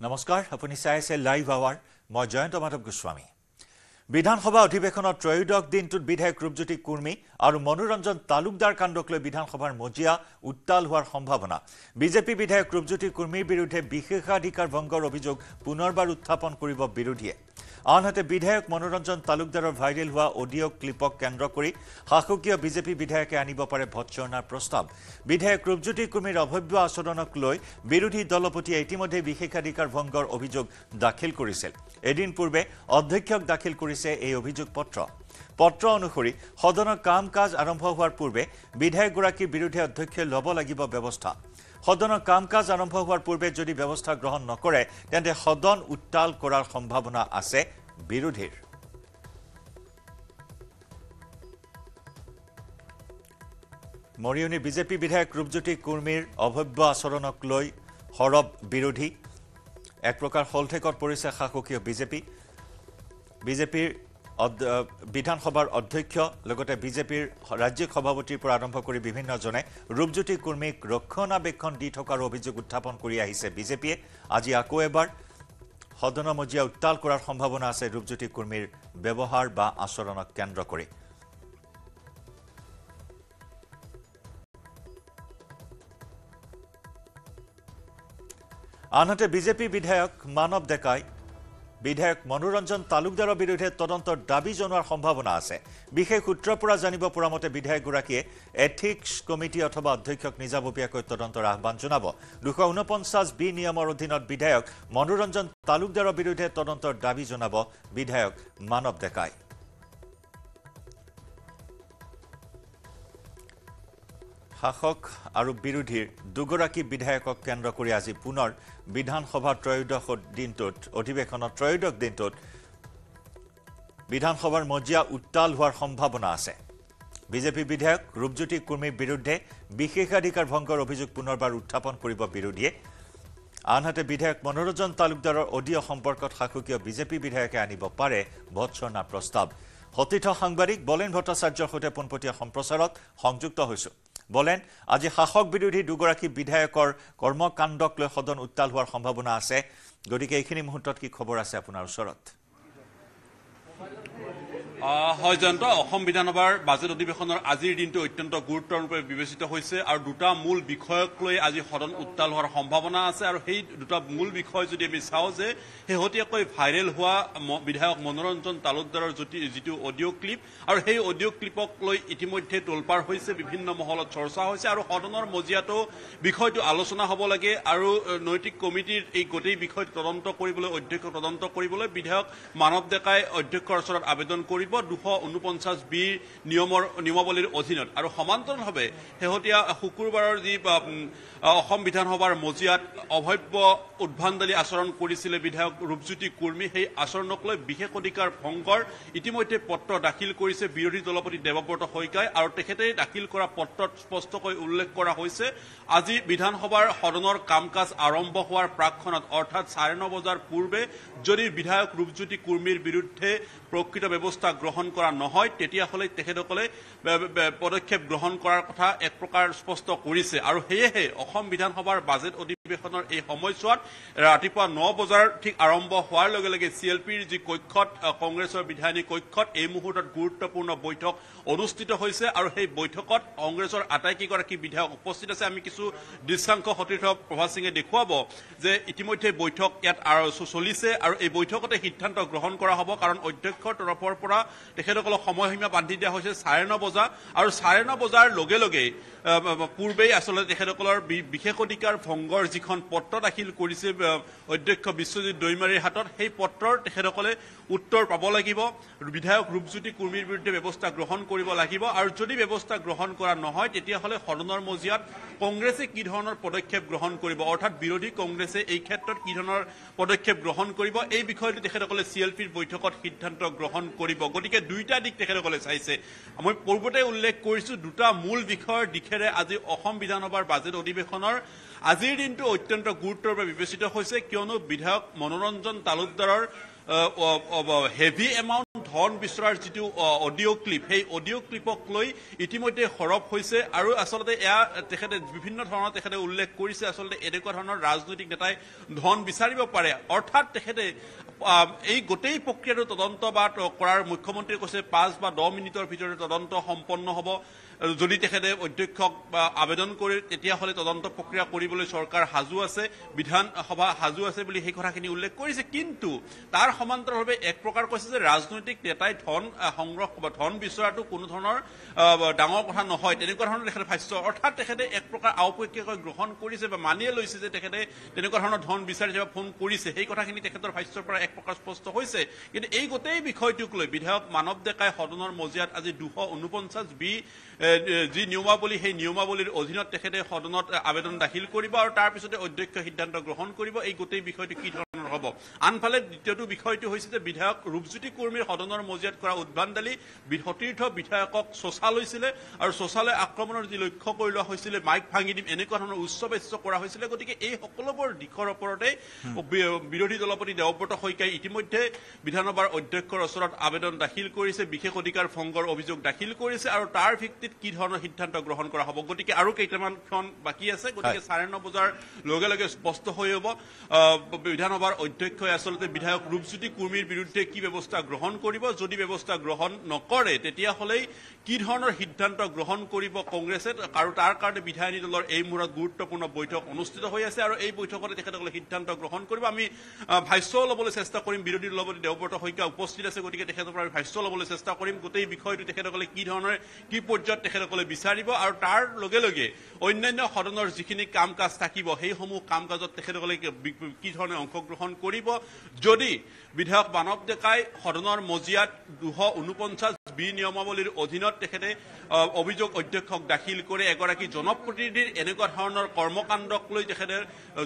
নমস্কাৰ আপুনি চাই আছে লাইভ আৱাৰ মই জয়ন্ত মাধৱ গোস্বামী বিধানসভা অধিৱেশনৰ ত্ৰয়োদশ দিনটোত বিধায়ক ৰূপজ্যোতি কুৰ্মী আৰু মনোৰঞ্জন তালুকদাৰ কাণ্ডক লৈ বিধানসভাৰ মজিয়া উত্তাল হোৱাৰ সম্ভাৱনা বিজেপি বিধায়ক ৰূপজ্যোতি কুৰ্মীৰ বিৰুদ্ধে বিশেষাধিকাৰ ভংগৰ অভিযোগ পুনৰবাৰ উত্থাপন কৰিব বিৰোধীয়ে আনহাতে বিধায়ক মনোৰঞ্জন তালুকদাৰৰ ভাইৰেল হোৱা অডিঅ' ক্লিপক কেন্দ্ৰ কৰি শাসকীয় বিজেপি বিধায়কে আনিব পাৰে ভৎসনাৰ প্ৰস্তাৱ বিধায়ক ৰূপজ্যোতি কুৰ্মীৰ অভব্য আচৰণক লৈ বিৰোধী দলপতিয়ে ইতিমধ্যে বিশেষাধিকাৰ ভংগৰ অভিযোগ দাখিল কৰিছিল এদিন পূৰ্বে অধ্যক্ষক দাখিল কৰিছে এই অভিযোগ পত্ৰ অনুসৰি সদনৰ কাম কাজ আৰম্ভ হোৱাৰ পূৰ্বে বিধায়কগৰাকীৰ বিৰুদ্ধে অধ্যক্ষই ল'ব লাগিব ব্যৱস্থা সদনৰ কাম কাজ আৰম্ভ হোৱাৰ পূৰ্বে যদি ব্যৱস্থা গ্ৰহণ নকৰে তেন্তে সদন উত্তাল কৰাৰ সম্ভাৱনা আছে বিৰোধীৰ মৰিয়নি বিজেপি বিধায়ক ৰূপজ্যোতি কুৰ্মীৰ অভব্য আচৰণক লৈ হৰব বিৰোধী এক প্ৰকাৰ হলঠেকত পৰিছে শাসকীয় বিজেপিৰ বিধানসভাৰ অধ্যক্ষ লগতে বিজেপিৰ ৰাজ্যিক সভাপতিৰ পৰা আৰম্ভ কৰি বিভিন্নজনে ৰূপজ্যোতি কুৰ্মীক ৰক্ষণাবেক্ষণ দি থকাৰ অভিযোগ উত্থাপন কৰি আহিছে বিজেপিয়ে আজি আকৌ এবাৰ সদনৰ মজিয়া উত্তাল কৰাৰ সম্ভাৱনা আছে ৰূপজ্যোতি কুৰ্মীৰ ব্যৱহাৰ বা আচৰণক কেন্দ্ৰ কৰি আনহাতে বিজেপি বিধায়ক মানৱ ডেকাই বিধায়ক মনোৰঞ্জন তালুকদাৰৰ বিৰুদ্ধে তদন্তৰ দাবী জনোৱাৰ সম্ভাৱনা আছে বিশেষ সূত্ৰৰ পৰা জানিব পৰা মতে বিধায়কগৰাকীয়ে এথিক্স কমিটি অথবা অধ্যক্ষক নিজাববীয়াকৈ তদন্তৰ আহ্বান জনাব 249 বি নিয়মৰ অধীনত বিধায়ক মনোৰঞ্জন তালুকদাৰৰ বিৰুদ্ধে তদন্তৰ দাবী জনাব বিধায়ক মানৱ ডেকাই শাসক আৰু বিৰোধীৰ দুগৰাকী বিধায়কক কেন্দ্ৰ কৰি আজি পুনৰ বিধানসভাৰ ত্ৰয়োদশ দিনটোত অধিৱেশনৰ ত্ৰয়োদশ দিনটোত বিধানসভাৰ মজিয়া উত্তাল হোৱাৰ সম্ভাৱনা আছে বিজেপি বিধায়ক ৰূপজ্যোতি কুৰ্মীৰ বিৰুদ্ধে বিশেষাধিকাৰ ভংগৰ অভিযোগ পুনৰবাৰ উত্থাপন কৰিব বিৰোধীয়ে আনহাতে বিধায়ক মনোৰঞ্জন তালুকদাৰৰ অডিঅ' সম্পৰ্কত শাসকীয় বিজেপি বিধায়কে আনিব পাৰে ভৎসনা প্ৰস্তাৱ সতীৰ্থ সাংবাদিক বলেন ভট্টাচাৰ্যৰ সৈতে পোনপটীয়া সম্প্ৰচাৰত সংযুক্ত হৈছোঁ বলেন আজি শাসক বিৰোধী দুগৰাকী বিধায়কৰ কৰ্মকাণ্ডক লৈ সদন উত্তাল হোৱাৰ সম্ভাৱনা আছে গতিকে এইখিনি মুহূৰ্তত কি খবৰ আছে আপোনাৰ ওচৰত হয় জয়ন্ত অসম বিধানসভাৰ বাজেট অধিৱেশনৰ আজিৰ দিনটো অত্যন্ত গুৰুত্বপূৰ্ণৰূপে বিবেচিত হৈছে আৰু দুটা মূল বিষয়ক লৈ আজি সদন উত্তাল হোৱাৰ সম্ভাৱনা আছে আৰু সেই দুটা মূল বিষয় যদি আমি চাওঁ যে শেহতীয়াকৈ ভাইৰেল হোৱা বিধায়ক মনোৰঞ্জন তালুকদাৰৰ যিটো অডিঅ' ক্লিপ আৰু সেই অডিঅ' ক্লিপক লৈ ইতিমধ্যে তোলপাৰ হৈছে বিভিন্ন মহলত চৰ্চা হৈছে আৰু সদনৰ মজিয়াতো বিষয়টো আলোচনা হ'ব লাগে আৰু নৈতিক কমিটিৰ এই গোটেই বিষয়টো তদন্ত কৰিবলৈ অধ্যক্ষ তদন্ত কৰিবলৈ বিধায়ক মানৱ ডেকাই অধ্যক্ষৰ ওচৰত আবেদন কৰিব 249 বি নিয়মাৱলীৰ অধীনত আৰু সমান্তৰালভাৱে শেহতীয়া শুকুৰবাৰৰ যি অসম বিধানসভাৰ মজিয়াত অভব্য উদ্ভণ্ডালি আচৰণ কৰিছিলে বিধায়ক ৰূপজ্যোতি কুৰ্মী সেই আচৰণক লৈ বিশেষ অধিকাৰ ভংগৰ ইতিমধ্যে পত্ৰ দাখিল কৰিছে বিৰোধী দলপতি দেৱব্ৰত শইকীয়াই আৰু তেখেতে দাখিল কৰা পত্ৰত স্পষ্টকৈ উল্লেখ কৰা হৈছে আজি বিধানসভাৰ সদনৰ কাম কাজ আৰম্ভ হোৱাৰ প্ৰাকক্ষণত অৰ্থাৎ 9:30 বজাৰ পূৰ্বে যদি বিধায়ক ৰূপজ্যোতি কুৰ্মীৰ বিৰুদ্ধে প্ৰকৃত ব্যৱস্থা গ্ৰহণ কৰা নহয় তেতিয়াহ'লে তেখেতসকলে পদক্ষেপ গ্ৰহণ কৰাৰ কথা এক প্ৰকাৰ স্পষ্ট কৰিছে আৰু সেয়েহে অসম বিধানসভাৰ বাজেট অধিৱেশনৰ এই সময়ছোৱাত ৰাতিপুৱা 9 বজাৰ ঠিক আৰম্ভ হোৱাৰ লগে লগে CLPৰ যি কক্ষত কংগ্ৰেছৰ বিধায়িনী কক্ষত এই মুহূৰ্তত গুৰুত্বপূৰ্ণ বৈঠক অনুষ্ঠিত হৈছে আৰু সেই বৈঠকত কংগ্ৰেছৰ আটাইকেইগৰাকী বিধায়ক উপস্থিত আছে আমি কিছু দৃশ্যাংশ সতীৰ্থ প্ৰভাত সিঙে দেখুৱাব যে ইতিমধ্যে বৈঠক ইয়াত চলিছে আৰু এই বৈঠকতে সিদ্ধান্ত গ্ৰহণ কৰা হ'ব কাৰণ অধ্যক্ষৰ তৰফৰ পৰা তেখেতসকলক সময়সীমা বান্ধি দিয়া হৈছে 9:30 বজা আৰু 9:30 বজাৰ লগে লগে পূৰ্বেই আচলতে তেখেতসকলৰ বিশেষ অধিকাৰ ভংগৰ যিখন পত্ৰ দাখিল কৰিছে অধ্যক্ষ বিশ্বজিৎ দৈমাৰীৰ হাতত সেই পত্ৰৰ তেখেতসকলে উত্তৰ পাব লাগিব বিধায়ক ৰূপজ্যোতি কুৰ্মীৰ বিৰুদ্ধে ব্যৱস্থা গ্ৰহণ কৰিব লাগিব আৰু যদি ব্যৱস্থা গ্ৰহণ কৰা নহয় তেতিয়াহ'লে সদনৰ মজিয়াত কংগ্ৰেছে কি ধৰণৰ পদক্ষেপ গ্ৰহণ কৰিব অৰ্থাৎ বিৰোধী কংগ্ৰেছে এই ক্ষেত্ৰত কি ধৰণৰ পদক্ষেপ গ্ৰহণ কৰিব এই বিষয়টো তেখেতসকলে CLPৰ বৈঠকত সিদ্ধান্ত গ্ৰহণ কৰিব গতিকে দুইটা দিশ তেখেতসকলে চাইছে মই পূৰ্বতে উল্লেখ কৰিছো দুটা মূল বিষয়ৰ দিশেৰে আজি অসম বিধানসভাৰ বাজেট অধিৱেশনৰ আজিৰ দিনটো অত্যন্ত গুৰুত্বপূৰ্ণ বিবেচিত হৈছে কিয়নো বিধায়ক মনোৰঞ্জন তালুকদাৰৰ হেভি এমাউণ্ট ধন বিচৰাৰ যিটো অডিঅ' ক্লিপ সেই অডিঅ' ক্লিপক লৈ ইতিমধ্যে সৰব হৈছে আৰু আচলতে এয়া তেখেতে বিভিন্ন ধৰণৰ তেখেতে উল্লেখ কৰিছে আচলতে এনেকুৱা ধৰণৰ ৰাজনৈতিক নেতাই ধন বিচাৰিব পাৰে অৰ্থাৎ তেখেতে এই গোটেই প্ৰক্ৰিয়াটো তদন্ত বা কৰাৰ মুখ্যমন্ত্ৰীয়ে কৈছে 5 বা 10 মিনিটৰ ভিতৰতে তদন্ত সম্পন্ন হ'ব যদি তেখেতে অধ্যক্ষক আবেদন কৰে তেতিয়াহ'লে তদন্ত প্ৰক্ৰিয়া কৰিবলৈ চৰকাৰ সাজু আছে বিধানসভা সাজু আছে বুলি সেই কথাখিনি উল্লেখ কৰিছে কিন্তু তাৰ সমান্তৰালভাৱে এক প্ৰকাৰ কৈছে যে ৰাজনৈতিক নেতাই ধন সংগ্ৰহ বা ধন বিচৰাটো কোনো ধৰণৰ ডাঙৰ কথা নহয় তেনেকুৱা ধৰণৰ তেখেতে ভাষ্য অৰ্থাৎ তেখেতে এক প্ৰকাৰ আওপকীয়াকৈ গ্ৰহণ কৰিছে বা মানিয়ে লৈছে যে তেখেতে তেনেকুৱা ধৰণৰ ধন বিচাৰি বা ফোন কৰিছে সেই কথাখিনি তেখেতৰ ভাষ্যৰ পৰা এক প্ৰকাৰ স্পষ্ট হৈছে কিন্তু এই গোটেই বিষয়টোক লৈ বিধায়ক মানৱ ডেকাই সদনৰ মজিয়াত আজি 249 বি যি নিয়মাৱলী সেই নিয়মাৱলীৰ অধীনত তেখেতে সদনত আবেদন দাখিল কৰিব আৰু তাৰ পিছতে অধ্যক্ষ সিদ্ধান্ত গ্ৰহণ কৰিব এই গোটেই বিষয়টো কি ধৰণৰ হ'ব আনফালে দ্বিতীয়টো বিষয়টো হৈছে যে বিধায়ক ৰূপজ্যোতি কুৰ্মীৰ সদনৰ মজিয়াত কৰা উদ্ভণ্ডালি সতীৰ্থ বিধায়কক চচা লৈছিলে আৰু চচালৈ আক্ৰমণৰ যি লক্ষ্য কৰি লোৱা হৈছিলে মাইক ভাঙি দিম এনেকুৱা ধৰণৰ উচ্চবাচ্য কৰা হৈছিলে গতিকে এই সকলোবোৰ দিশৰ ওপৰতে বিৰোধী দলপতি দেৱব্ৰত শইকীয়াই ইতিমধ্যে বিধানসভাৰ অধ্যক্ষৰ ওচৰত আবেদন দাখিল কৰিছে বিশেষ অধিকাৰ ভংগৰ অভিযোগ দাখিল কৰিছে আৰু তাৰ ভিত্তিত কি ধৰণৰ সিদ্ধান্ত গ্ৰহণ কৰা হ'ব গতিকে আৰু কেইটামান ক্ষণ বাকী আছে গতিকে 9:30 বজাৰ লগে লগে স্পষ্ট হৈ হ'ব বিধানসভাৰ অধ্যক্ষই আচলতে বিধায়ক ৰূপজ্যোতি কুৰ্মীৰ বিৰুদ্ধে কি ব্যৱস্থা গ্ৰহণ কৰিব যদি ব্যৱস্থা গ্ৰহণ নকৰে তেতিয়াহ'লে কি ধৰণৰ সিদ্ধান্ত গ্ৰহণ কৰিব কংগ্ৰেছে আৰু তাৰ কাৰণে বিধায়িনী দলৰ এই মুহূৰ্তত গুৰুত্বপূৰ্ণ বৈঠক অনুষ্ঠিত হৈ আছে আৰু এই বৈঠকতে তেখেতসকলে সিদ্ধান্ত গ্ৰহণ কৰিব আমি ভাষ্য ল'বলৈ চেষ্টা কৰিম বিৰোধী দলপতি দেৱব্ৰত শইকীয়া উপস্থিত আছে গতিকে তেখেতৰ পৰা ভাষ্য ল'বলৈ চেষ্টা কৰিম গোটেই বিষয়টো তেখেতসকলে কি ধৰণৰ কি পৰ্যায়ত তেখেতসকলে বিচাৰিব আৰু তাৰ লগে লগে অন্যান্য সদনৰ যিখিনি কাম কাজ থাকিব সেইসমূহ কাম কাজত তেখেতসকলে কি ধৰণে অংশগ্ৰহণ কৰিব যদি বিধায়ক মানৱ ডেকাই সদনৰ মজিয়াত 249 বি নিয়মাৱলীৰ অধীনত তেখেতে অভিযোগ অধ্যক্ষক দাখিল কৰে এগৰাকী জনপ্ৰতিনিধিৰ এনেকুৱা ধৰণৰ কৰ্মকাণ্ডক লৈ তেখেতে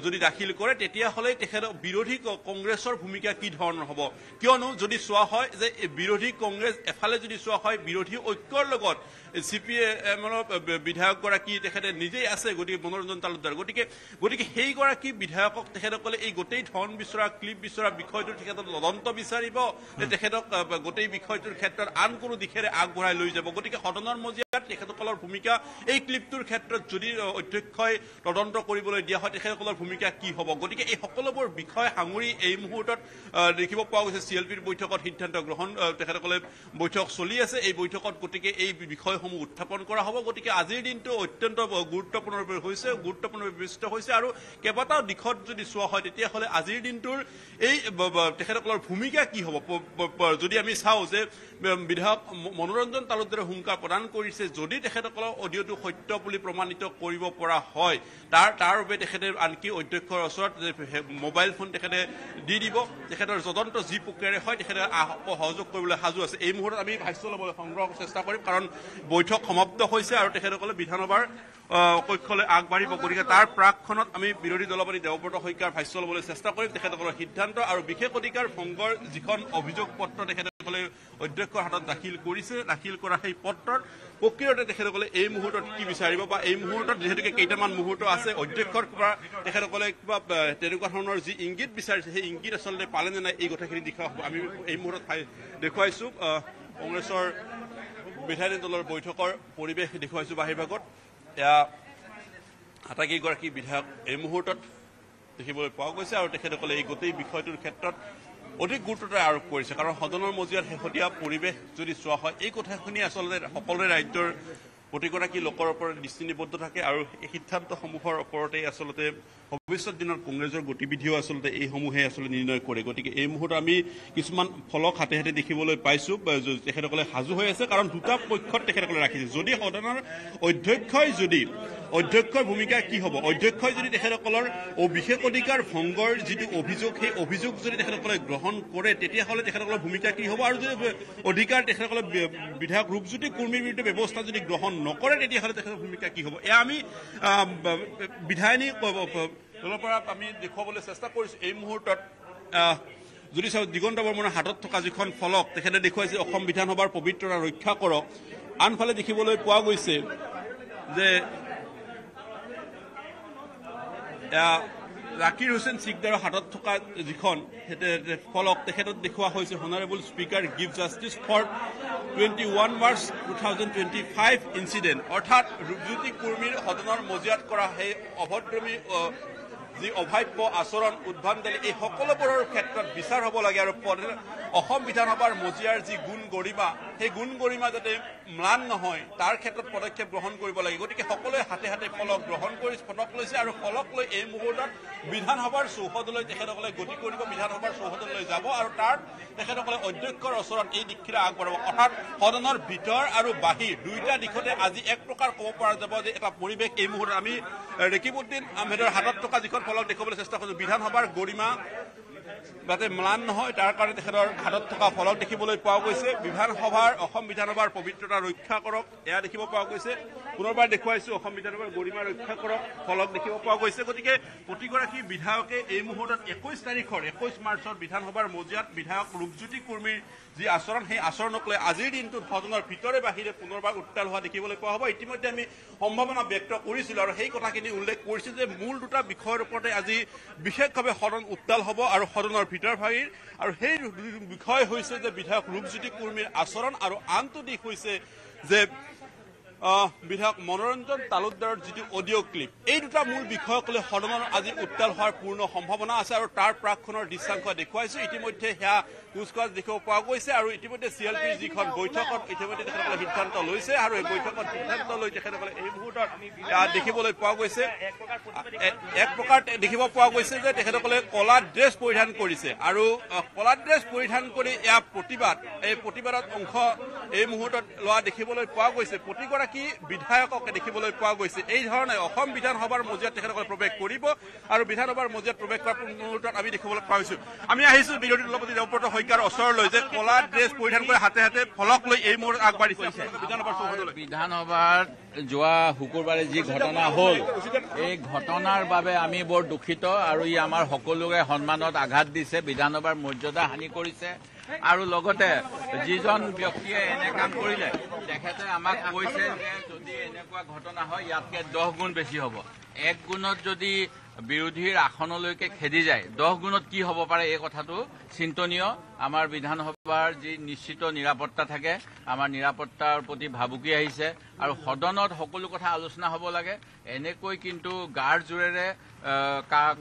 যদি দাখিল কৰে তেতিয়াহ'লে তেখেতৰ বিৰোধী কংগ্ৰেছৰ ভূমিকা কি ধৰণৰ হ'ব কিয়নো যদি চোৱা হয় যে বিৰোধী কংগ্ৰেছ এফালে যদি চোৱা হয় বিৰোধী ঐক্যৰ লগত CPMৰ বিধায়কগৰাকী তেখেতে নিজেই আছে গতিকে মনোৰঞ্জন তালুকদাৰ গতিকে সেইগৰাকী বিধায়কক তেখেতসকলে এই গোটেই ধন বিচৰা ক্লিপ বিচৰা বিষয়টো তেখেতৰ তদন্ত বিচাৰিব তেখেতক গোটেই বিষয়টোৰ ক্ষেত্ৰত আন কোনো দিশেৰে আগবঢ়াই লৈ যাব গতিকে সদনৰ মজিয়াত তেখেতসকলৰ ভূমিকা এই ক্লিপটোৰ ক্ষেত্ৰত যদি অধ্যক্ষই তদন্ত কৰিবলৈ দিয়া হয় তেখেতসকলৰ ভূমিকা কি হ'ব গতিকে এই সকলোবোৰ বিষয় সাঙুৰি এই মুহূৰ্তত দেখিব পোৱা গৈছে CLPৰ বৈঠকত সিদ্ধান্ত গ্ৰহণ তেখেতসকলে বৈঠক চলি আছে এই বৈঠকত গতিকে এই বিষয়সমূহ উত্থাপন কৰা হ'ব গতিকে আজিৰ দিনটো অত্যন্ত গুৰুত্বপূৰ্ণ বিবেচিত হৈছে আৰু কেইবাটাও দিশত যদি চোৱা হয় তেতিয়াহ'লে আজিৰ দিনটোৰ এই তেখেতসকলৰ ভূমিকা কি হ'ব যদি আমি চাওঁ যে বিধায়ক মনোৰঞ্জন তালুকদাৰে হুংকাৰ প্ৰদান কৰিছে যদি তেখেতসকলৰ অডিঅ'টো সত্য বুলি প্ৰমাণিত কৰিব পৰা হয় তাৰ বাবে তেখেতে আনকি অধ্যক্ষৰ ওচৰত মোবাইল ফোন তেখেতে দি দিব তেখেতৰ তদন্ত যি প্ৰক্ৰিয়াৰে হয় তেখেতে সহযোগ কৰিবলৈ সাজু আছে এই মুহূৰ্তত আমি ভাষ্য ল'বলৈ সংগ্ৰহ চেষ্টা কৰিম কাৰণ বৈঠক সমাপ্ত হৈছে আৰু তেখেতসকলে বিধানসভাৰ কক্ষলৈ আগবাঢ়িব গতিকে তাৰ প্ৰাকখনত আমি বিৰোধী দলপতি দেৱব্ৰত শইকীয়াৰ ভাষ্য ল'বলৈ চেষ্টা কৰিম তেখেতসকলৰ সিদ্ধান্ত আৰু বিশেষ অধিকাৰ ভংগৰ যিখন অভিযোগ পত্ৰ তেখেতসকলে অধ্যক্ষৰ হাতত দাখিল কৰিছে দাখিল কৰা সেই পত্ৰৰ প্ৰক্ৰিয়াতে তেখেতসকলে এই মুহূৰ্তত কি বিচাৰিব বা এই মুহূৰ্তত যিহেতুকে কেইটামান মুহূৰ্ত আছে অধ্যক্ষৰ পৰা তেখেতসকলে কিবা তেনেকুৱা ধৰণৰ যি ইংগিত বিচাৰিছে সেই ইংগিত আচলতে পালে নে নাই এই কথাখিনি দেখুওৱা হ'ব আমি এই মুহূৰ্তত দেখুৱাইছোঁ কংগ্ৰেছৰ বিধায়িনী দলৰ বৈঠকৰ পৰিৱেশ দেখুৱাইছোঁ বাহিৰভাগত এয়া আটাইকেইগৰাকী বিধায়ক এই মুহূৰ্তত দেখিবলৈ পোৱা গৈছে আৰু তেখেতসকলে এই গোটেই বিষয়টোৰ ক্ষেত্ৰত অধিক গুৰুত্বতা আৰোপ কৰিছে কাৰণ সদনৰ মজিয়াত শেহতীয়া পৰিৱেশ যদি চোৱা হয় এই কথাখিনি আচলতে সকলোৰে ৰাজ্যৰ প্ৰতিগৰাকী লোকৰ ওপৰত দৃষ্টি নিবদ্ধ থাকে আৰু এই সিদ্ধান্তসমূহৰ ওপৰতে আচলতে ভৱিষ্যত দিনত কংগ্ৰেছৰ গতিবিধিও আচলতে এইসমূহে আচলতে নিৰ্ণয় কৰে গতিকে এই মুহূৰ্তত আমি কিছুমান ফলক হাতে হাতে দেখিবলৈ পাইছোঁ তেখেতসকলে সাজু হৈ আছে কাৰণ দুটা পক্ষত তেখেতসকলে ৰাখিছে যদি সদনৰ অধ্যক্ষৰ ভূমিকা কি হ'ব অধ্যক্ষই যদি তেখেতসকলৰ বিশেষ অধিকাৰ ভংগৰ যিটো অভিযোগ সেই অভিযোগ যদি তেখেতসকলে গ্ৰহণ কৰে তেতিয়াহ'লে তেখেতসকলৰ ভূমিকা কি হ'ব আৰু যদি অধিকাৰ তেখেতসকলে বিধায়ক ৰূপজ্যোতি কুৰ্মীৰ বিৰুদ্ধে ব্যৱস্থা যদি গ্ৰহণ নকৰে তেতিয়াহ'লে তেখেতৰ ভূমিকা কি হ'ব এয়া আমি বিধায়িনী দলৰ পৰা আমি দেখুৱাবলৈ চেষ্টা কৰিছোঁ এই মুহূৰ্তত যদি চাওঁ দিগন্ত বৰ্মনৰ হাতত থকা যিখন ফলক তেখেতে দেখুৱাইছে অসম বিধানসভাৰ পবিত্ৰতা ৰক্ষা কৰক আনফালে দেখিবলৈ পোৱা গৈছে যে জাকিৰ হুছেইন চিকদাৰৰ হাতত থকা যিখন ফলক তেখেতত দেখুওৱা হৈছে honourable speaker give justice for 21 March 2025 incident অৰ্থাৎ ৰূপজ্যোতি কুৰ্মীৰ সদনৰ মজিয়াত কৰা সেই অভদ্ৰমী যি অভাৱ্য আচৰণ উদ্ভণ্ডালি এই সকলোবোৰৰ ক্ষেত্ৰত বিচাৰ হ'ব লাগে আৰু অসম বিধানসভাৰ মজিয়াৰ যি গুণ গৰিমা সেই গুণ গৰিমা যাতে ম্লান নহয় তাৰ ক্ষেত্ৰত পদক্ষেপ গ্ৰহণ কৰিব লাগে গতিকে সকলোৱে হাতে হাতে ফলক গ্ৰহণ কৰি ফলক লৈছে আৰু ফলক লৈ এই মুহূৰ্তত বিধানসভাৰ চৌহদলৈ তেখেতসকলে গতি কৰিব বিধানসভাৰ চৌহদলৈ যাব আৰু তাত তেখেতসকলে অধ্যক্ষৰ ওচৰত এই দিশখিলা আগবঢ়াব অৰ্থাৎ সদনৰ ভিতৰ আৰু বাহিৰ দুয়োটা দিশতে আজি এক প্ৰকাৰ ক'ব পৰা যাব যে এটা পৰিৱেশ এই মুহূৰ্তত আমি ৰেকিবুদ্দিন আহমেদৰ হাতত থকা যিখন ফলক দেখুৱাবলৈ চেষ্টা কৰিছোঁ বিধানসভাৰ গৰিমা যাতে ম্লান নহয় তাৰ কাৰণে তেখেতৰ হাতত থকা ফলক দেখিবলৈ পোৱা গৈছে বিধানসভাৰ অসম বিধানসভাৰ পবিত্ৰতা ৰক্ষা কৰক এয়া দেখিব পোৱা গৈছে পুনৰবাৰ দেখুৱাইছো অসম বিধানসভাৰ গৰিমা ৰক্ষা কৰক ফলক দেখিব পোৱা গৈছে গতিকে প্ৰতিগৰাকী বিধায়কে এই মুহূৰ্তত 21 মাৰ্চৰ বিধানসভাৰ মজিয়াত বিধায়ক ৰূপজ্যোতি কুৰ্মীৰ যি আচৰণ সেই আচৰণক লৈ আজিৰ দিনটোত সদনৰ ভিতৰে বাহিৰে পুনৰবাৰ উত্তাল হোৱা দেখিবলৈ পোৱা হ'ব ইতিমধ্যে আমি সম্ভাৱনা ব্যক্ত কৰিছিলোঁ আৰু সেই কথাখিনি উল্লেখ কৰিছোঁ যে মূল দুটা বিষয়ৰ ওপৰতে আজি বিশেষভাৱে সদন উত্তাল হ'ব আৰু সদনৰ ভিতৰ ভাগিৰ আৰু সেই বিষয় হৈছে যে বিধায়ক ৰূপজ্যোতি কুৰ্মীৰ আচৰণ আৰু আনটো দিশ হৈছে যে বিধায়ক মনোৰঞ্জন তালুকদাৰৰ যিটো অডিঅ' ক্লিপ এই দুটা মূল বিষয়ক লৈ সদনৰ আজি উত্তাল হোৱাৰ পূৰ্ণ সম্ভাৱনা আছে আৰু তাৰ প্ৰাকখনৰ দৃশ্যাংশ দেখুৱাইছো ইতিমধ্যে সেয়া কুচকাৱাজ দেখিব পোৱা গৈছে আৰু ইতিমধ্যে CLPৰ যিখন বৈঠকত ইতিমধ্যে তেখেতসকলে সিদ্ধান্ত লৈছে আৰু এই বৈঠকত সিদ্ধান্ত লৈ তেখেতসকলে এই মুহূৰ্তত দেখিবলৈ পোৱা গৈছে এক প্ৰকাৰ দেখিব পোৱা গৈছে যে তেখেতসকলে কলা ড্ৰেছ পৰিধান কৰিছে আৰু কলা ড্ৰেছ পৰিধান কৰি এয়া এই প্ৰতিবাদত অংশ এই মুহূৰ্তত লোৱা দেখিবলৈ পোৱা গৈছে প্ৰতিগৰাকী বিধায়কক দেখিবলৈ পোৱা গৈছে এই ধৰণে অসম বিধানসভাৰ মজিয়াত তেখেতসকলে প্ৰৱেশ কৰিব আৰু বিধানসভাৰ মজিয়াত প্ৰৱেশ কৰাৰ মুহূৰ্তত আমি দেখিবলৈ পাইছো আমি আহিছো বিৰোধী দলপতি দেৱব্ৰত শইকীয়াৰ ওচৰলৈ যে কলা ড্ৰেছ পৰিধান কৰি হাতে হাতে ফলক লৈ এই মুহূৰ্তত আগবাঢ়িছে বিধানসভাৰ চৌহদলৈ বিধানসভাত যোৱা শুকুৰবাৰে যি ঘটনা হ'ল এই ঘটনাৰ বাবে আমি বৰ দুখিত আৰু ই আমাৰ সকলোৰে সন্মানত আঘাত দিছে বিধানসভাৰ মৰ্যাদা হানি কৰিছে আৰু লগতে যিজন ব্যক্তিয়ে এনে কাম কৰিলে তেখেতে আমাক কৈছে যে যদি এনেকুৱা ঘটনা হয় ইয়াতকে 10 গুণ বেছি হ'ব 1 গুণত যদি বিৰোধীৰ আসনলৈকে খেদি যায় 10 গুণত কি হ'ব পাৰে এই কথাটো চিন্তনীয় আমাৰ বিধানসভাৰ যি নিশ্চিত নিৰাপত্তা থাকে আমাৰ নিৰাপত্তাৰ প্ৰতি ভাবুকি আহিছে আৰু সদনত সকলো কথা আলোচনা হ'ব লাগে এনেকৈ কিন্তু গাৰ জোৰেৰে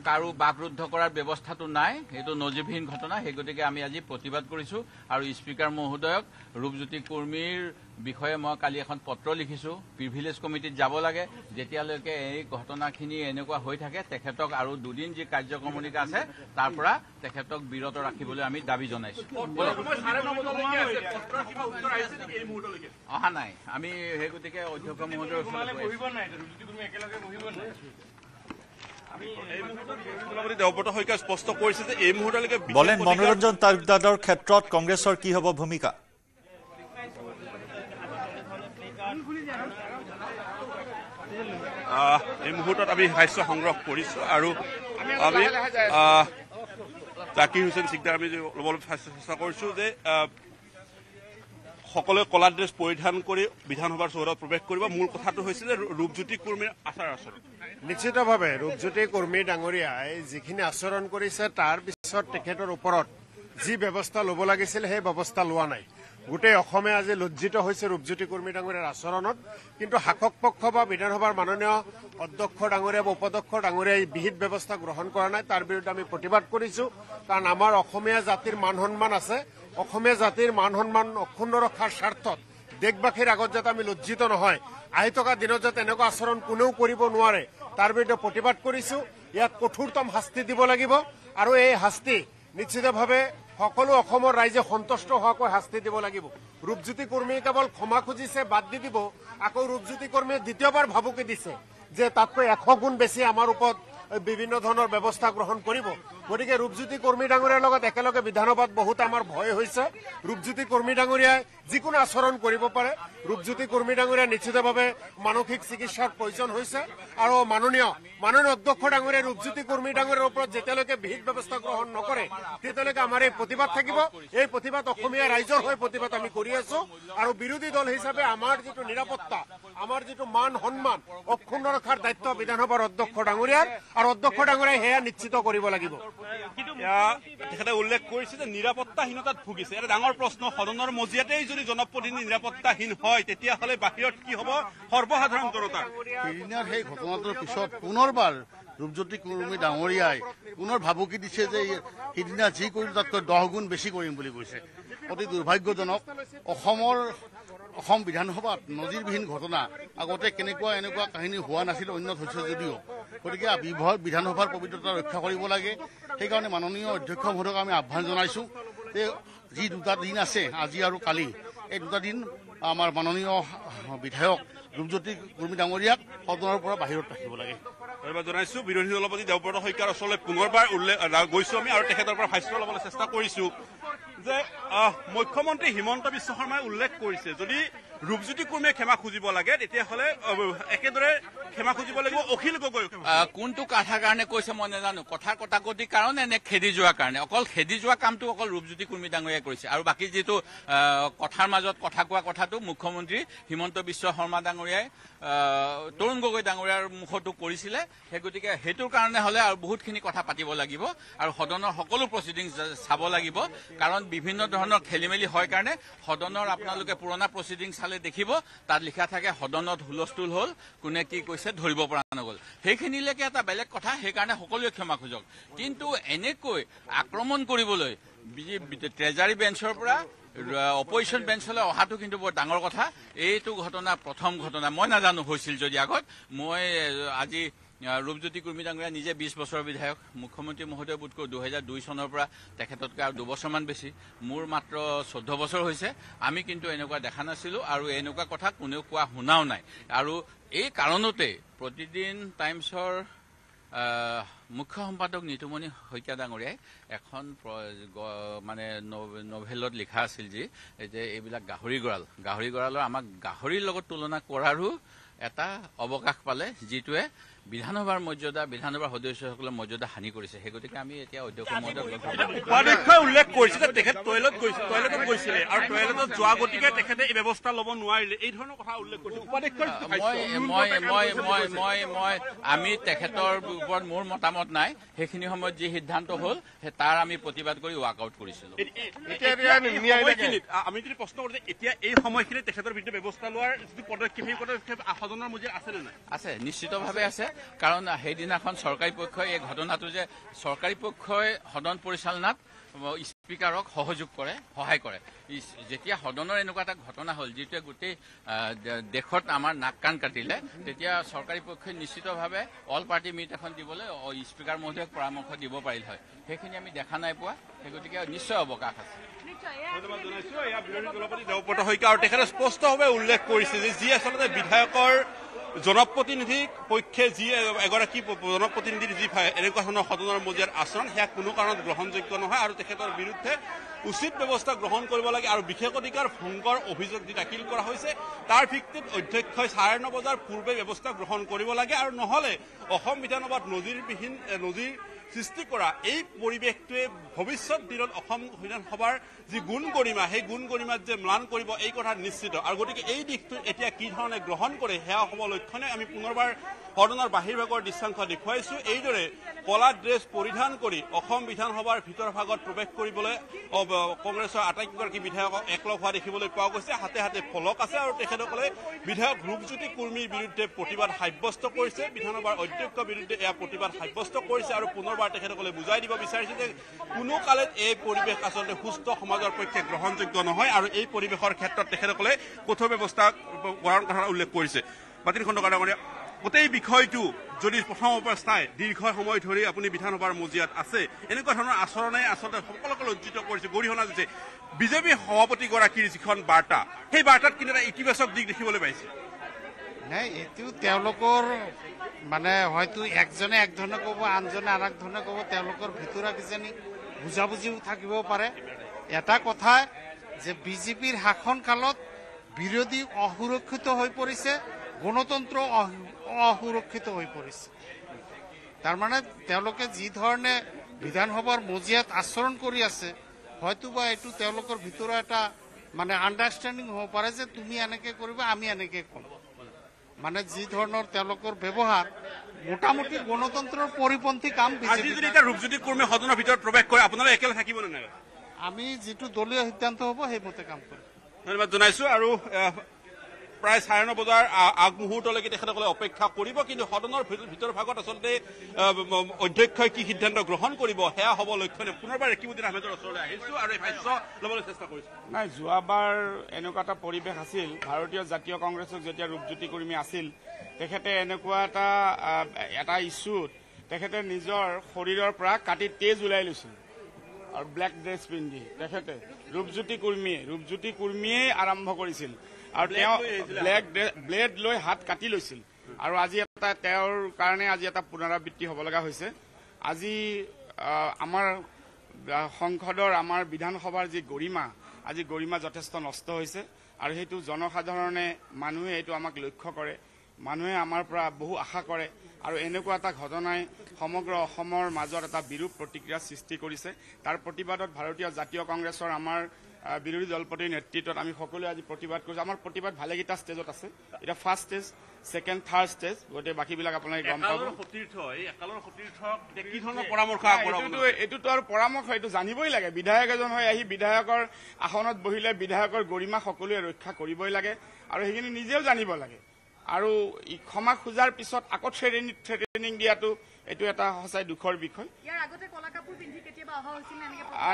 কাৰো বাকৰুদ্ধ কৰাৰ ব্যৱস্থাটো নাই এইটো নজিবহীন ঘটনা সেই গতিকে আমি আজি প্ৰতিবাদ কৰিছো আৰু স্পীকাৰ মহোদয়ক ৰূপজ্যোতি কুৰ্মীৰ বিষয়ে মই কালি এখন পত্ৰ লিখিছো প্ৰিভিলেজ কমিটিত যাব লাগে যেতিয়ালৈকে এই ঘটনাখিনি এনেকুৱা হৈ থাকে তেখেতক আৰু দুদিন যি কাৰ্যক্ৰমণিকা আছে তাৰ পৰা তেখেতক বিৰত ৰাখিবলৈ আমি দাবী জনাইছো অহা নাই আমি সেই গতিকে অধ্যক্ষ মহোদয়ৰ দেৱব্ৰত শইকীয়াই স্পষ্ট কৰিছে যে এই মুহূৰ্তলৈকে বলেন মনোৰঞ্জন তালুকদাৰৰ ক্ষেত্ৰত কংগ্ৰেছৰ কি হ'ব ভূমিকা এই মুহূৰ্তত আমি সাহায্য সংগ্ৰহ কৰিছো আৰু আমি জাকিৰ হুছেইন চিকদাৰ আমি ল'বলৈ চেষ্টা কৰিছো যে সকলোৱে কলা ড্ৰেছ পৰিধান কৰি বিধানসভাৰ চৌহদত প্ৰৱেশ কৰিব মূল কথাটো হৈছে যে ৰূপজ্যোতি কুৰ্মীৰ আচাৰ আচৰণ নিশ্চিতভাৱে ৰূপজ্যোতি কুৰ্মী ডাঙৰীয়াই যিখিনি আচৰণ কৰিছে তাৰ পিছত তেখেতৰ ওপৰত যি ব্যৱস্থা ল'ব লাগিছিল সেই ব্যৱস্থা লোৱা নাই গোটেই অসমে আজি লজ্জিত হৈছে ৰূপজ্যোতি কুৰ্মী ডাঙৰীয়াৰ আচৰণত কিন্তু শাসক পক্ষ বা বিধানসভাৰ মাননীয় অধ্যক্ষ ডাঙৰীয়া বা উপাধ্যক্ষ ডাঙৰীয়াই বিহিত ব্যৱস্থা গ্ৰহণ কৰা নাই তাৰ বিৰুদ্ধে আমি প্ৰতিবাদ কৰিছো কাৰণ আমাৰ অসমীয়া জাতিৰ মান সন্মান আছে অসমীয়া জাতিৰ মান সন্মান অক্ষুণ্ণ ৰখাৰ স্বাৰ্থত দেশবাসীৰ আগত যাতে আমি লজ্জিত নহয় আহি থকা দিনত যাতে এনেকুৱা আচৰণ কোনেও কৰিব নোৱাৰে তাৰ বিৰুদ্ধে প্ৰতিবাদ কৰিছো ইয়াত কঠোৰতম শাস্তি দিব লাগিব আৰু এই শাস্তি নিশ্চিতভাৱে সকলো অসমৰ ৰাইজে সন্তুষ্ট হোৱাকৈ শাস্তি দিব লাগিব ৰূপজ্যোতি কুৰ্মীয়ে কেৱল ক্ষমা খুজিছে বাদ দি দিব আকৌ ৰূপজ্যোতি কুৰ্মীয়ে দ্বিতীয়বাৰ ভাবুকি দিছে যে তাতকৈ 100 গুণ বেছি আমাৰ ওপৰত বিভিন্ন ধৰণৰ ব্যৱস্থা গ্ৰহণ কৰিব গতিকে ৰূপজ্যোতি কুৰ্মী ডাঙৰীয়াৰ লগত একেলগে বিধানসভাত বহুত আমাৰ ভয় হৈছে ৰূপজ্যোতি কুৰ্মী ডাঙৰীয়াই যিকোনো আচৰণ কৰিব পাৰে ৰূপজ্যোতি কুৰ্মী ডাঙৰীয়া নিশ্চিতভাৱে মানসিক চিকিৎসাৰ প্ৰয়োজন হৈছে আৰু মাননীয় অধ্যক্ষ ডাঙৰীয়াই ৰূপজ্যোতি কুৰ্মী ডাঙৰীয়াৰ ওপৰত যেতিয়ালৈকে বিহিত ব্যৱস্থা গ্ৰহণ নকৰে তেতিয়ালৈকে আমাৰ এই প্ৰতিবাদ থাকিব এই প্ৰতিবাদ অসমীয়া ৰাইজৰ হৈ প্ৰতিবাদ আমি কৰি আছো আৰু বিৰোধী দল হিচাপে আমাৰ যিটো নিৰাপত্তা আমাৰ যিটো মান সন্মান অক্ষুণ্ণ ৰখাৰ দায়িত্ব বিধানসভাৰ অধ্যক্ষ ডাঙৰীয়াৰ আৰু অধ্যক্ষ ডাঙৰীয়াই সেয়া নিশ্চিত কৰিব লাগিব। তেখেতে উল্লেখ কৰিছে যে নিৰাপত্তাহীনতাত ভুগিছে। এটা ডাঙৰ প্ৰশ্ন, সদনৰ মজিয়াতেই যদি জনপ্ৰতিনিধি নিৰাপত্তাহীন হয় তেতিয়াহ'লে বাহিৰত কি হ'ব সৰ্বসাধাৰণ জনতাৰ? সেইদিনাৰ সেই ঘটনাটোৰ পিছত পুনৰবাৰ ৰূপজ্যোতি কুৰ্মী ডাঙৰীয়াই পুনৰ ভাবুকি দিছে যে সিদিনা যি কৰিলো তাতকৈ 10 গুণ বেছি কৰিম বুলি কৈছে। অতি দুৰ্ভাগ্যজনক। অসম বিধানসভাত নজিৰবিহীন ঘটনা, আগতে এনেকুৱা কাহিনী হোৱা নাছিল, অন্যত হৈছে যদিও। গতিকে বিধানসভাৰ পবিত্ৰতা ৰক্ষা কৰিব লাগে। সেইকাৰণে মাননীয় অধ্যক্ষ মহোদয়ক আমি আহ্বান জনাইছো যে যি 2টা দিন আছে, আজি আৰু কালি, এই 2টা দিন আমাৰ মাননীয় বিধায়ক ৰূপজ্যোতি কুৰ্মী ডাঙৰীয়াক সদনৰ পৰা বাহিৰত ৰাখিব লাগে। ধন্যবাদ জনাইছো। বিৰোধী দলপতি দেৱব্ৰত শইকীয়াৰ ওচৰলৈ পুনৰবাৰ গৈছো আমি আৰু তেখেতৰ পৰা ভাষ্য ল'বলৈ চেষ্টা কৰিছো যে মুখ্যমন্ত্ৰী হিমন্ত বিশ্ব শৰ্মাই উল্লেখ কৰিছে যদি ৰূপজ্যোতি কুৰ্মীয়ে ক্ষমা খুজিব লাগে তেতিয়াহ'লে একেদৰে ক্ষমা খুজিব লাগিব অখিল গগৈ। কোনটো কথাৰ কাৰণে কৈছে মই নাজানো, কথাৰ কটাকটিৰ কাৰণে নে খেদি যোৱাৰ কাৰণে? অকল খেদি যোৱা কামটো অকল ৰূপজ্যোতি কুৰ্মী ডাঙৰীয়াই কৰিছে, আৰু বাকী যিটো কথাৰ মাজত কথা কোৱা কথাটো মুখ্যমন্ত্ৰী হিমন্ত বিশ্ব শৰ্মা ডাঙৰীয়াই তৰুণ গগৈ ডাঙৰীয়াৰ মুখতো কৰিছিলে। সেই গতিকে সেইটোৰ কাৰণে হ'লে আৰু বহুতখিনি কথা পাতিব লাগিব আৰু সদনৰ সকলো প্ৰচিডিংছ চাব লাগিব, কাৰণ বিভিন্ন ধৰণৰ খেলি মেলি হয় কাৰণে সদনৰ আপোনালোকে পুৰণা প্ৰচিডিংছ চালে দেখিব তাত লিখা থাকে সদনত হুলস্থুল হ'ল, কোনে কি কৈছে ধৰিব পৰা নগ'ল। সেইখিনিলৈকে এটা বেলেগ কথা, সেইকাৰণে সকলোৱে ক্ষমা খোজক। কিন্তু এনেকৈ আক্ৰমণ কৰিবলৈ ট্ৰেজাৰী বেঞ্চৰ পৰা অপজিশ্যন বেঞ্চলৈ অহাটো কিন্তু বৰ ডাঙৰ কথা। এইটো ঘটনা প্ৰথম ঘটনা, মই নাজানো হৈছিল যদি আগত। মই আজি ৰূপজ্যোতি কুৰ্মী ডাঙৰীয়া নিজে 20 বছৰৰ বিধায়ক, মুখ্যমন্ত্ৰী মহোদয় বোধকৈ 2002 চনৰ পৰা, তেখেততকৈ আৰু 2 বছৰমান বেছি, মোৰ মাত্ৰ 14 বছৰ হৈছে। আমি কিন্তু এনেকুৱা দেখা নাছিলো আৰু এনেকুৱা কথা কোনেও কোৱা শুনাও নাই। আৰু এই কাৰণতে প্ৰতিদিন টাইমছৰ মুখ্য সম্পাদক নিতুমণি শইকীয়া ডাঙৰীয়াই এখন মানে নভেলত লিখা আছিল যে এইবিলাক গাহৰি গঁৰালৰ আমাক গাহৰিৰ লগত তুলনা কৰাৰো এটা অৱকাশ পালে, যিটোৱে বিধানসভাৰ মৰ্যাদা, বিধানসভাৰ সদস্যসকলৰ মৰ্যাদা হানি কৰিছে। সেই গতিকে আমি এতিয়া অধ্যক্ষ মহোদয়ক উপাধ্যক্ষই উল্লেখ কৰিছে যে তেখেত টয়লেটত গৈছিলে আৰু টয়লেটত যোৱা গতিকে তেখেতে এই ব্যৱস্থা ল'ব নোৱাৰিলে, এই ধৰণৰ কথা উল্লেখ কৰিছে উপাধ্যক্ষই। আমি তেখেতৰ ওপৰত মোৰ মতামত নাই। সেইখিনি সময়ত যি সিদ্ধান্ত হ'ল তাৰ আমি প্ৰতিবাদ কৰি ৱাক আউট কৰিছিলো। আমি যদি প্ৰশ্ন কৰোঁ যে এতিয়া এই সময়খিনিত তেখেতৰ বিৰুদ্ধে ব্যৱস্থা লোৱাৰ যিটো পদক্ষেপ, সেই পদক্ষেপ সদনৰ মজিয়াত আছে নে নাই? আছে, নিশ্চিতভাৱে আছে। কাৰণ সেইদিনাখন চৰকাৰী পক্ষই এই ঘটনাটো যে চৰকাৰী পক্ষই সদন পৰিচালনাত স্পীকাৰক সহায় কৰে। যেতিয়া সদনৰ এনেকুৱা এটা ঘটনা হ'ল যিটোৱে গোটেই দেশত আমাৰ নাক কাণ কাটিলে, তেতিয়া চৰকাৰী পক্ষই নিশ্চিতভাৱে অল পাৰ্টি মিট এখন দিবলৈ স্পীকাৰ মহোদয়ক পৰামৰ্শ দিব পাৰিল হয়। সেইখিনি আমি দেখা নাই পোৱা। সেই গতিকে নিশ্চয় অৱকাশ আছে। ধন্যবাদ জনাইছো। এয়া বিৰোধী দলপতি দেৱব্ৰত শইকীয়া, আৰু তেখেতে স্পষ্টভাৱে উল্লেখ কৰিছে যে যি আচলতে বিধায়কৰ জনপ্ৰতিনিধিৰ পক্ষে যি এগৰাকী জনপ্ৰতিনিধিৰ যি এনেকুৱা ধৰণৰ সদনৰ মজিয়াৰ আচৰণ, সেয়া কোনো কাৰণত গ্ৰহণযোগ্য নহয় আৰু তেখেতৰ বিৰুদ্ধে উচিত ব্যৱস্থা গ্ৰহণ কৰিব লাগে। আৰু বিশেষ অধিকাৰ ভংগৰ অভিযোগ যি দাখিল কৰা হৈছে তাৰ ভিত্তিত অধ্যক্ষই 9:30 বজাৰ পূৰ্বে ব্যৱস্থা গ্ৰহণ কৰিব লাগে, আৰু নহ'লে অসম বিধানসভাত নজিৰ সৃষ্টি কৰা এই পৰিৱেশটোৱে ভৱিষ্যত দিনত অসম বিধানসভাৰ যি গুণ গৰিমা, সেই গুণ গৰিমাত যে ম্লান কৰিব এই কথা নিশ্চিত। আৰু গতিকে এই দিশটো এতিয়া কি ধৰণে গ্ৰহণ কৰে সেয়া হ'ব লক্ষণে আমি পুনৰবাৰ সদনৰ বাহিৰভাগৰ দৃশ্যাংশ দেখুৱাইছো। এইদৰে কলা ড্ৰেছ পৰিধান কৰি অসম বিধানসভাৰ ভিতৰ ভাগত প্ৰৱেশ কৰিবলৈ কংগ্ৰেছৰ আটাইকেইগৰাকী বিধায়কক একলগ হোৱা দেখিবলৈ পোৱা গৈছে। হাতে হাতে ফলক আছে আৰু তেখেতসকলে বিধায়ক ৰূপজ্যোতি কুৰ্মীৰ বিৰুদ্ধে প্ৰতিবাদ সাব্যস্ত কৰিছে, বিধানসভাৰ অধ্যক্ষৰ বিৰুদ্ধে এয়া প্ৰতিবাদ সাব্যস্ত কৰিছে আৰু পুনৰবাৰ তেখেতসকলে বুজাই দিব বিচাৰিছে যে কোনো কালত এই পৰিৱেশ আচলতে সুস্থ সমাজৰ পক্ষে গ্ৰহণযোগ্য নহয় আৰু এই পৰিৱেশৰ ক্ষেত্ৰত তেখেতসকলে কঠোৰ ব্যৱস্থা গ্ৰহণ কৰাৰ উল্লেখ কৰিছে। বাতিল খণ্ডকাৰ ডাঙৰীয়া, গোটেই বিষয়টো যদি প্ৰথম অৱস্থায় দীৰ্ঘ সময় ধৰি আপুনি বিধানসভাৰ মজিয়াত আছে, এনেকুৱা ধৰণৰ আচৰণে আচলতে সকলোকে লজ্জিত কৰিছে, গৰিহণা দিছে। বিজেপি সভাপতিগৰাকীৰ যিখন বাৰ্তা, সেই বাৰ্তাত কিন্তু এটা ইতিবাচক দিশ দেখিবলৈ পাইছে। নাই, এইটো তেওঁলোকৰ মানে হয়তো একজনে এক ধৰণে ক'ব, আনজনে আন এক ধৰণে ক'ব, তেওঁলোকৰ ভিতৰত কিজানি বুজাবুজিও থাকিব পাৰে। এটা কথা যে বিজেপিৰ শাসন কালত বিৰোধী অসুৰক্ষিত হৈ পৰিছে, গণতন্ত্ৰ অসুৰক্ষিত হৈ পৰিছে। তাৰমানে তেওঁলোকে যি ধৰণে বিধানসভাৰ মজিয়াত আচৰণ কৰি আছে, হয়তোবা এইটো তেওঁলোকৰ ভিতৰত এটা মানে আণ্ডাৰষ্টেণ্ডিং হ'ব পাৰে যে তুমি এনেকে কৰিবা, আমি এনেকে ক'ম। মানে যি ধৰণৰ তেওঁলোকৰ ব্যৱহাৰ মোটামুটি গণতন্ত্ৰৰ পৰিপন্থী কাম আজি যদি এটা ৰূপজ্যোতি কুৰ্মী সদনৰ ভিতৰত প্ৰৱেশ কৰে আপোনালোকে একেলগে থাকিব নে নাই আমি যিটো দলীয় সিদ্ধান্ত হ'ব সেইমতে কাম কৰিম ধন্যবাদ জনাইছো আৰু প্ৰায় 9:30 বজাৰ আগমুহূৰ্তলৈকে তেখেতসকলে অপেক্ষা কৰিব কিন্তু সদনৰ ভিতৰ ভাগত আচলতে অধ্যক্ষই কি সিদ্ধান্ত গ্ৰহণ কৰিব সেয়া হ'ব লক্ষ্যণে পুনৰবাৰ ৰেকিবুদ্দিন আহমেদৰ ওচৰলৈ আহিছো আৰু এই ভাষ্য ল'বলৈ চেষ্টা কৰিছো নাই যোৱাবাৰ এনেকুৱা এটা পৰিৱেশ আছিল ভাৰতীয় জাতীয় কংগ্ৰেছক যেতিয়া ৰূপজ্যোতি কুৰ্মী আছিল তেখেতে এনেকুৱা এটা ইছ্যুত তেখেতে নিজৰ শৰীৰৰ পৰা কাটি তেজ ওলাই লৈছিল আৰু ব্লেক ড্ৰেছ পিন্ধি তেখেতে ৰূপজ্যোতি কুৰ্মীয়ে আৰম্ভ কৰিছিল আৰু তেওঁ ব্লেড লৈ হাত কাটি লৈছিল আৰু আজি তেওঁৰ কাৰণে আজি এটা পুনৰাবৃত্তি হ'ব লগা হৈছে আজি আমাৰ সংসদৰ আমাৰ বিধানসভাৰ যি গৰিমা যথেষ্ট নষ্ট হৈছে আৰু সেইটো জনসাধাৰণে মানুহে এইটো আমাক লক্ষ্য কৰে মানুহে আমাৰ পৰা বহু আশা কৰে আৰু এনেকুৱা এটা ঘটনাই সমগ্ৰ অসমৰ মাজত এটা বিৰূপ প্ৰতিক্ৰিয়া সৃষ্টি কৰিছে তাৰ প্ৰতিবাদত ভাৰতীয় জাতীয় কংগ্ৰেছৰ আমাৰ বিৰোধী দলপতিৰ নেতৃত্বত আমি সকলোৱে আজি প্ৰতিবাদ কৰিছো আমাৰ প্ৰতিবাদ ভালেকেইটা ষ্টেজত আছে এটা first stage second third stage গোটেই বাকীবিলাক আপোনালোকে গম পাব এইটোতো আৰু পৰামৰ্শ এইটো জানিবই লাগে বিধায়ক এজন হৈ আহি বিধায়কৰ আসনত বহিলে বিধায়কৰ গৰিমা সকলোৱে ৰক্ষা কৰিবই লাগে আৰু সেইখিনি নিজেও জানিব লাগে আৰু ক্ষমা খোজাৰ পিছত আকৌ থ্ৰেটেনিং দিয়াটো এইটো এটা সঁচাই দুখৰ বিষয়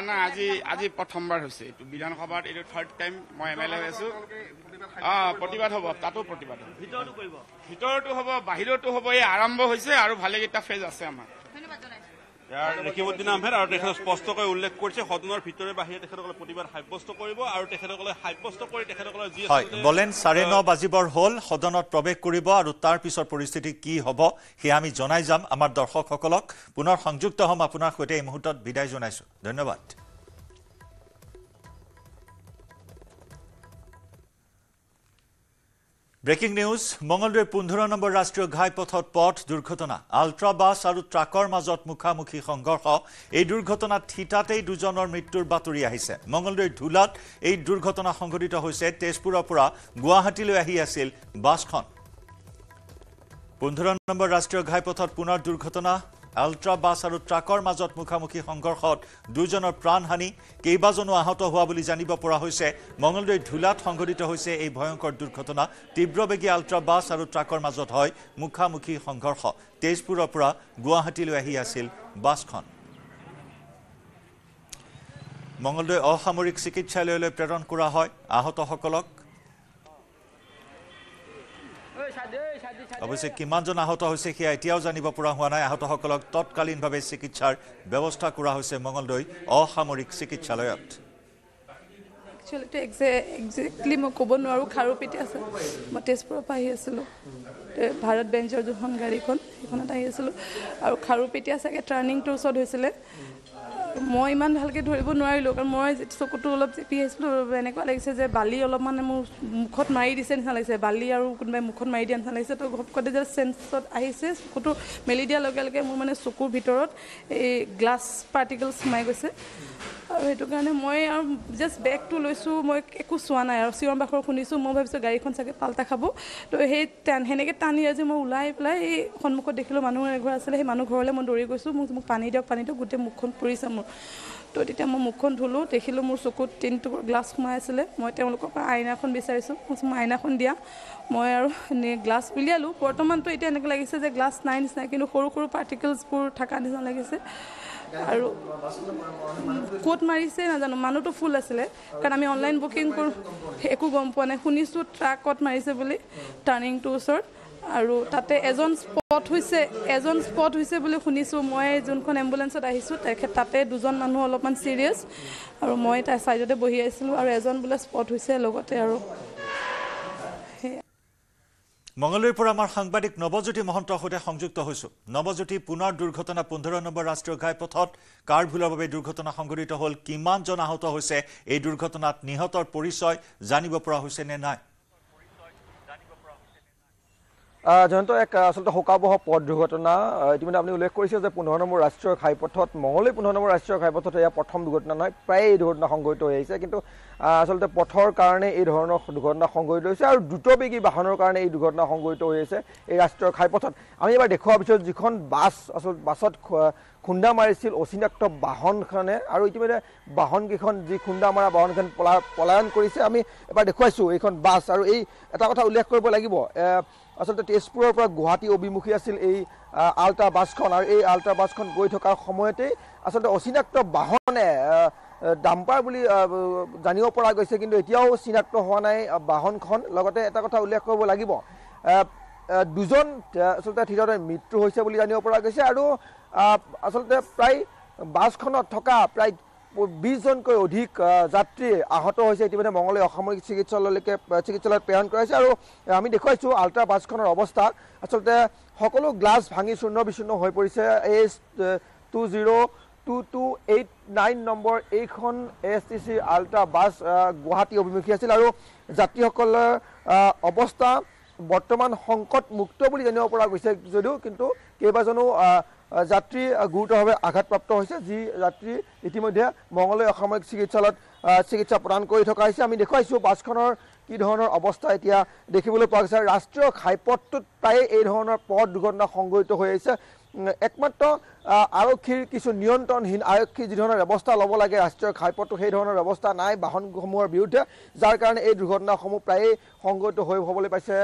না আজি প্ৰথমবাৰ হৈছে এইটো বিধানসভাত এইটো থাৰ্ড টাইম মই MLA হৈ আছো প্ৰতিবাদ হ'ব তাতো প্ৰতিবাদ হ'ব ভিতৰতো হ'ব বাহিৰতো হ'ব এই আৰম্ভ হৈছে আৰু ভালেকেইটা ফেজ আছে আমাৰ ৰেকিবুদ্দিন আহমেদ আৰু তেখেতে স্পষ্টকৈ উল্লেখ কৰিছে সদনৰ ভিতৰে বাহিৰে তেখেতসকলে প্ৰতিবাদ সাব্যস্ত কৰিব আৰু তেখেতসকলে সাব্যস্ত কৰি তেখেতসকলে যি বলেন 9:30 বাজিবৰ হ'ল সদনত প্ৰৱেশ কৰিব আৰু তাৰ পিছৰ পৰিস্থিতি কি হ'ব সেয়া আমি জনাই যাম আমাৰ দৰ্শকসকলক পুনৰ সংযুক্ত হ'ম আপোনাৰ সৈতে এই মুহূৰ্তত বিদায় জনাইছো ধন্যবাদ ব্ৰেকিং নিউজ মঙ্গলদৈৰ 15 নম্বৰ ৰাষ্ট্ৰীয় ঘাইপথত পথ দুৰ্ঘটনা আল্ট্ৰা বাছ আৰু ট্ৰাকৰ মাজত মুখামুখি সংঘৰ্ষ এই দুৰ্ঘটনাত থিতাতেই দুজনৰ মৃত্যুৰ বাতৰি আহিছে মঙ্গলদৈৰ ধুলাত এই দুৰ্ঘটনা সংঘটিত হৈছে তেজপুৰৰ পৰা গুৱাহাটীলৈ আহি আছিল বাছখন 15 নম্বৰ ৰাষ্ট্ৰীয় ঘাইপথত পুনৰ দুৰ্ঘটনা আল্ট্ৰা বাছ আৰু ট্ৰাকৰ মাজত মুখামুখি সংঘৰ্ষত দুজনৰ প্ৰাণহানি কেইবাজনো আহত হোৱা বুলি জানিব পৰা হৈছে মঙ্গলদৈৰ ধুলাত সংঘটিত হৈছে এই ভয়ংকৰ দুৰ্ঘটনা তীব্ৰবেগী আল্ট্ৰা বাছ আৰু ট্ৰাকৰ মাজত হয় মুখামুখি সংঘৰ্ষ তেজপুৰৰ পৰা গুৱাহাটীলৈ আহি আছিল বাছখন মঙ্গলদৈ অসামৰিক চিকিৎসালয়লৈ প্ৰেৰণ কৰা হয় আহতসকলক অৱশ্যে কিমানজন আহত হৈছে সেয়া এতিয়াও জানিব পৰা হোৱা নাই আহতসকলক তৎকালীনভাৱে চিকিৎসাৰ ব্যৱস্থা কৰা হৈছে মঙ্গলদৈ অসামৰিক চিকিৎসালয়ত একজেক্টলি মই ক'ব নোৱাৰোঁ খাৰুপেটীয়া আছে মই তেজপুৰৰ পৰা আহি আছিলোঁ ভাৰত বেঞ্চৰ যোনখন গাড়ীখন সেইখনত আহি আছিলোঁ আৰু খাৰুপেটীয়া চাগে টাৰ্ণিংটোৰ ওচৰত হৈছিলে মই ইমান ভালকৈ ধৰিব নোৱাৰিলোঁ কাৰণ মই চকুটো অলপ চেপি আহিছিলোঁ এনেকুৱা লাগিছে যে বালি অলপমান মোৰ মুখত মাৰি দিছে নিচিনা লাগিছে বালি আৰু কোনোবাই মুখত মাৰি দিয়া নিচিনা লাগিছে তো ঘপকতে যে চেঞ্চত আহিছে চকুটো মেলি দিয়াৰ লগে লগে মোৰ মানে চকুৰ ভিতৰত এই গ্লাছ পাৰ্টিকলছ সোমাই গৈছে আৰু সেইটো কাৰণে মই আৰু জাষ্ট বেগটো লৈছোঁ মই একো চোৱা নাই আৰু চিঞৰ বাখৰ শুনিছোঁ মই ভাবিছোঁ গাড়ীখন চাগে পাল্টা খাব তো সেই সেনেকৈ টানি আজি মই ওলাই পেলাই এই সন্মুখত দেখিলোঁ মানুহ এঘৰ আছিলে সেই মানুহ ঘৰলৈ মই দৌৰি গৈছোঁ মোক পানী দিয়ক গোটেই মুখখন পুৰিছে মোৰ তো তেতিয়া মই মুখখন ধুলোঁ দেখিলোঁ মোৰ চকুত 3 গ্লাছ সোমাই আছিলে মই তেওঁলোকৰ পৰা আইনাখন বিচাৰিছোঁ মই আইনাখন দিয়া মই আৰু গ্লাছ উলিয়ালোঁ বৰ্তমানতো এতিয়া এনেকৈ লাগিছে যে গ্লাছ নাই নিচিনা কিন্তু সৰু সৰু পাৰ্টিকলছবোৰ থকা নিচিনা লাগিছে আৰু ক'ত মাৰিছে নাজানো মানুহটো ফুল আছিলে কাৰণ আমি অনলাইন বুকিং কৰোঁ একো গম পোৱা নাই শুনিছোঁ ট্ৰাকত মাৰিছে বুলি টাৰ্ণিংটোৰ ওচৰত আৰু তাতে এজন স্পট হৈছে বুলি শুনিছোঁ মই যোনখন এম্বুলেঞ্চত আহিছোঁ তাতে দুজন মানুহ অলপমান চিৰিয়াছ আৰু মই তাৰ ছাইডতে বহি আছিলোঁ আৰু এজন বোলে স্পট হৈছে লগতে আৰু মঙ্গলদৈৰ পৰা আমাৰ সাংবাদিক নৱজ্যোতি মহন্তৰ সৈতে সংযুক্ত হৈছো নৱজ্যোতি পুনৰ দুৰ্ঘটনা 15 নম্বৰ ৰাষ্ট্ৰীয় ঘাইপথত কাৰ ভুলৰ বাবে দুৰ্ঘটনা সংঘটিত হ'ল কিমানজন আহত হৈছে এই দুৰ্ঘটনাত নিহতৰ পৰিচয় জানিব পৰা হৈছে নে নাই জয়ন্ত এক আচলতে শোকাবহ পথ দুৰ্ঘটনা ইতিমধ্যে আপুনি উল্লেখ কৰিছে যে 15 নম্বৰ ৰাষ্ট্ৰীয় ঘাইপথত মঙলদৈ 15 নম্বৰ ৰাষ্ট্ৰীয় ঘাইপথত এয়া প্ৰথম দুৰ্ঘটনা নহয় প্ৰায় এই দুৰ্ঘটনা সংঘটিত হৈ আহিছে কিন্তু আচলতে পথৰ কাৰণে এই ধৰণৰ দুৰ্ঘটনা সংঘটিত হৈছে আৰু দ্ৰুতবেগী বাহনৰ কাৰণে এই দুৰ্ঘটনা সংঘটিত হৈ আছে এই ৰাষ্ট্ৰীয় ঘাইপথত আমি এবাৰ দেখুৱাৰ পিছত যিখন বাছ আচলতে বাছত খুন্দা মাৰিছিল অচিনাক্ত বাহনখনে আৰু ইতিমধ্যে বাহনকেইখন যি খুন্দা মাৰা বাহনখন পলায়ন কৰিছে আমি এবাৰ দেখুৱাইছোঁ এইখন বাছ আৰু এই এটা কথা উল্লেখ কৰিব লাগিব আচলতে তেজপুৰৰ পৰা গুৱাহাটী অভিমুখী আছিল এই আল্ট্ৰা বাছখন আৰু এই আল্ট্ৰা বাছখন গৈ থকাৰ সময়তেই আচলতে অচিনাক্ত বাহনে ডাম্পাৰ বুলি জানিব পৰা গৈছে কিন্তু এতিয়াও চিনাক্ত হোৱা নাই বাহনখন লগতে এটা কথা উল্লেখ কৰিব লাগিব দুজন আচলতে থিৰতে মৃত্যু হৈছে বুলি জানিব পৰা গৈছে আৰু আচলতে প্ৰায় বাছখনত থকা প্ৰায় 20 জনকৈ অধিক যাত্ৰী আহত হৈছে ইতিমধ্যে মঙলদৈ অসামৰিক চিকিৎসালয়ত প্ৰেৰণ কৰা হৈছে আৰু আমি দেখুৱাইছোঁ আল্ট্ৰা বাছখনৰ অৱস্থা আচলতে সকলো গ্লাছ ভাঙি চূৰ্ণ বিচূৰ্ণ হৈ পৰিছে AS202289 নম্বৰ এইখন ASTC আল্ট্ৰা বাছ গুৱাহাটী অভিমুখী আছিল আৰু যাত্ৰীসকলৰ অৱস্থা বৰ্তমান সংকট মুক্ত বুলি জানিব পৰা গৈছে যদিও কিন্তু কেইবাজনো যাত্ৰী গুৰুতৰভাৱে আঘাতপ্ৰাপ্ত হৈছে যি যাত্ৰী ইতিমধ্যে মঙলদৈ অসামৰিক চিকিৎসালয়ত চিকিৎসা প্ৰদান কৰি থকা হৈছে আমি দেখুৱাইছোঁ বাছখনৰ কি ধৰণৰ অৱস্থা এতিয়া দেখিবলৈ পোৱা গৈছে ৰাষ্ট্ৰীয় ঘাইপথটোত প্ৰায় এই ধৰণৰ পথ দুৰ্ঘটনা সংঘটিত হৈ আহিছে একমাত্ৰ আৰক্ষীৰ কিছু নিয়ন্ত্ৰণহীন আৰক্ষী যি ধৰণৰ ব্যৱস্থা ল'ব লাগে ৰাষ্ট্ৰীয় ঘাইপথটো সেই ধৰণৰ ব্যৱস্থা নাই বাহনসমূহৰ বিৰুদ্ধে যাৰ কাৰণে এই দুৰ্ঘটনাসমূহ প্ৰায়ে সংঘটিত হৈ হ'বলৈ পাইছে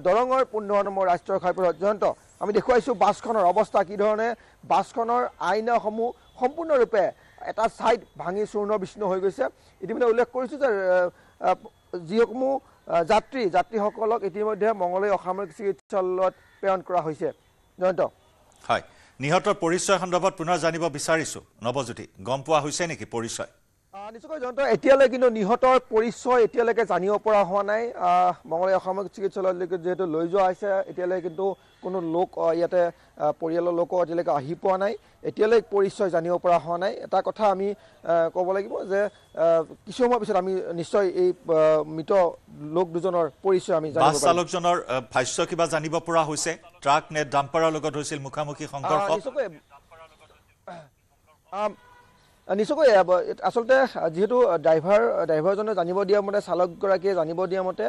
দৰঙৰ 15 নম্বৰ ৰাষ্ট্ৰীয় ঘাইপথত জয়ন্ত আমি দেখুৱাইছোঁ বাছখনৰ অৱস্থা কি ধৰণে বাছখনৰ আইনাসমূহ সম্পূৰ্ণৰূপে এটা ছাইড ভাঙি চূৰ্ণ বিচূৰ্ণ হৈ গৈছে ইতিমধ্যে উল্লেখ কৰিছোঁ যে যিসমূহ যাত্ৰীসকলক ইতিমধ্যে মঙলদৈ অসামৰিক চিকিৎসালয়ত প্ৰেৰণ কৰা হৈছে জয়ন্ত হয় নিহতৰ পৰিচয় সন্দৰ্ভত পুনৰ জানিব বিচাৰিছোঁ নৱজ্যোতি গম পোৱা হৈছে নেকি পৰিচয় নিশ্চয়কৈ জয়ন্ত এতিয়ালৈ কিন্তু নিহতৰ পৰিচয় এতিয়ালৈকে জানিব পৰা হোৱা নাই মঙলদৈ অসামৰিক চিকিৎসালয়লৈকে যিহেতু লৈ যোৱা হৈছে এতিয়ালৈ কিন্তু কোনো লোক ইয়াতে পৰিয়ালৰ লোক এতিয়ালৈকে আহি পোৱা নাই এতিয়ালৈ পৰিচয় জানিব পৰা হোৱা নাই এটা কথা আমি ক'ব লাগিব যে কিছু সময় পিছত আমি নিশ্চয় এই মৃত লোক দুজনৰ পৰিচয় আমি জানিব পাৰিম বাছ চালকজনৰ ভাষ্য কিবা জানিব পৰা হৈছে ট্ৰাক নে ডাম্পাৰৰ লগত হৈছিল মুখামুখি সংঘৰ্ষ নিশ্চয়কৈ আচলতে যিহেতু ড্ৰাইভাৰজনে জানিব দিয়া মতে চালকগৰাকীয়ে জানিব দিয়া মতে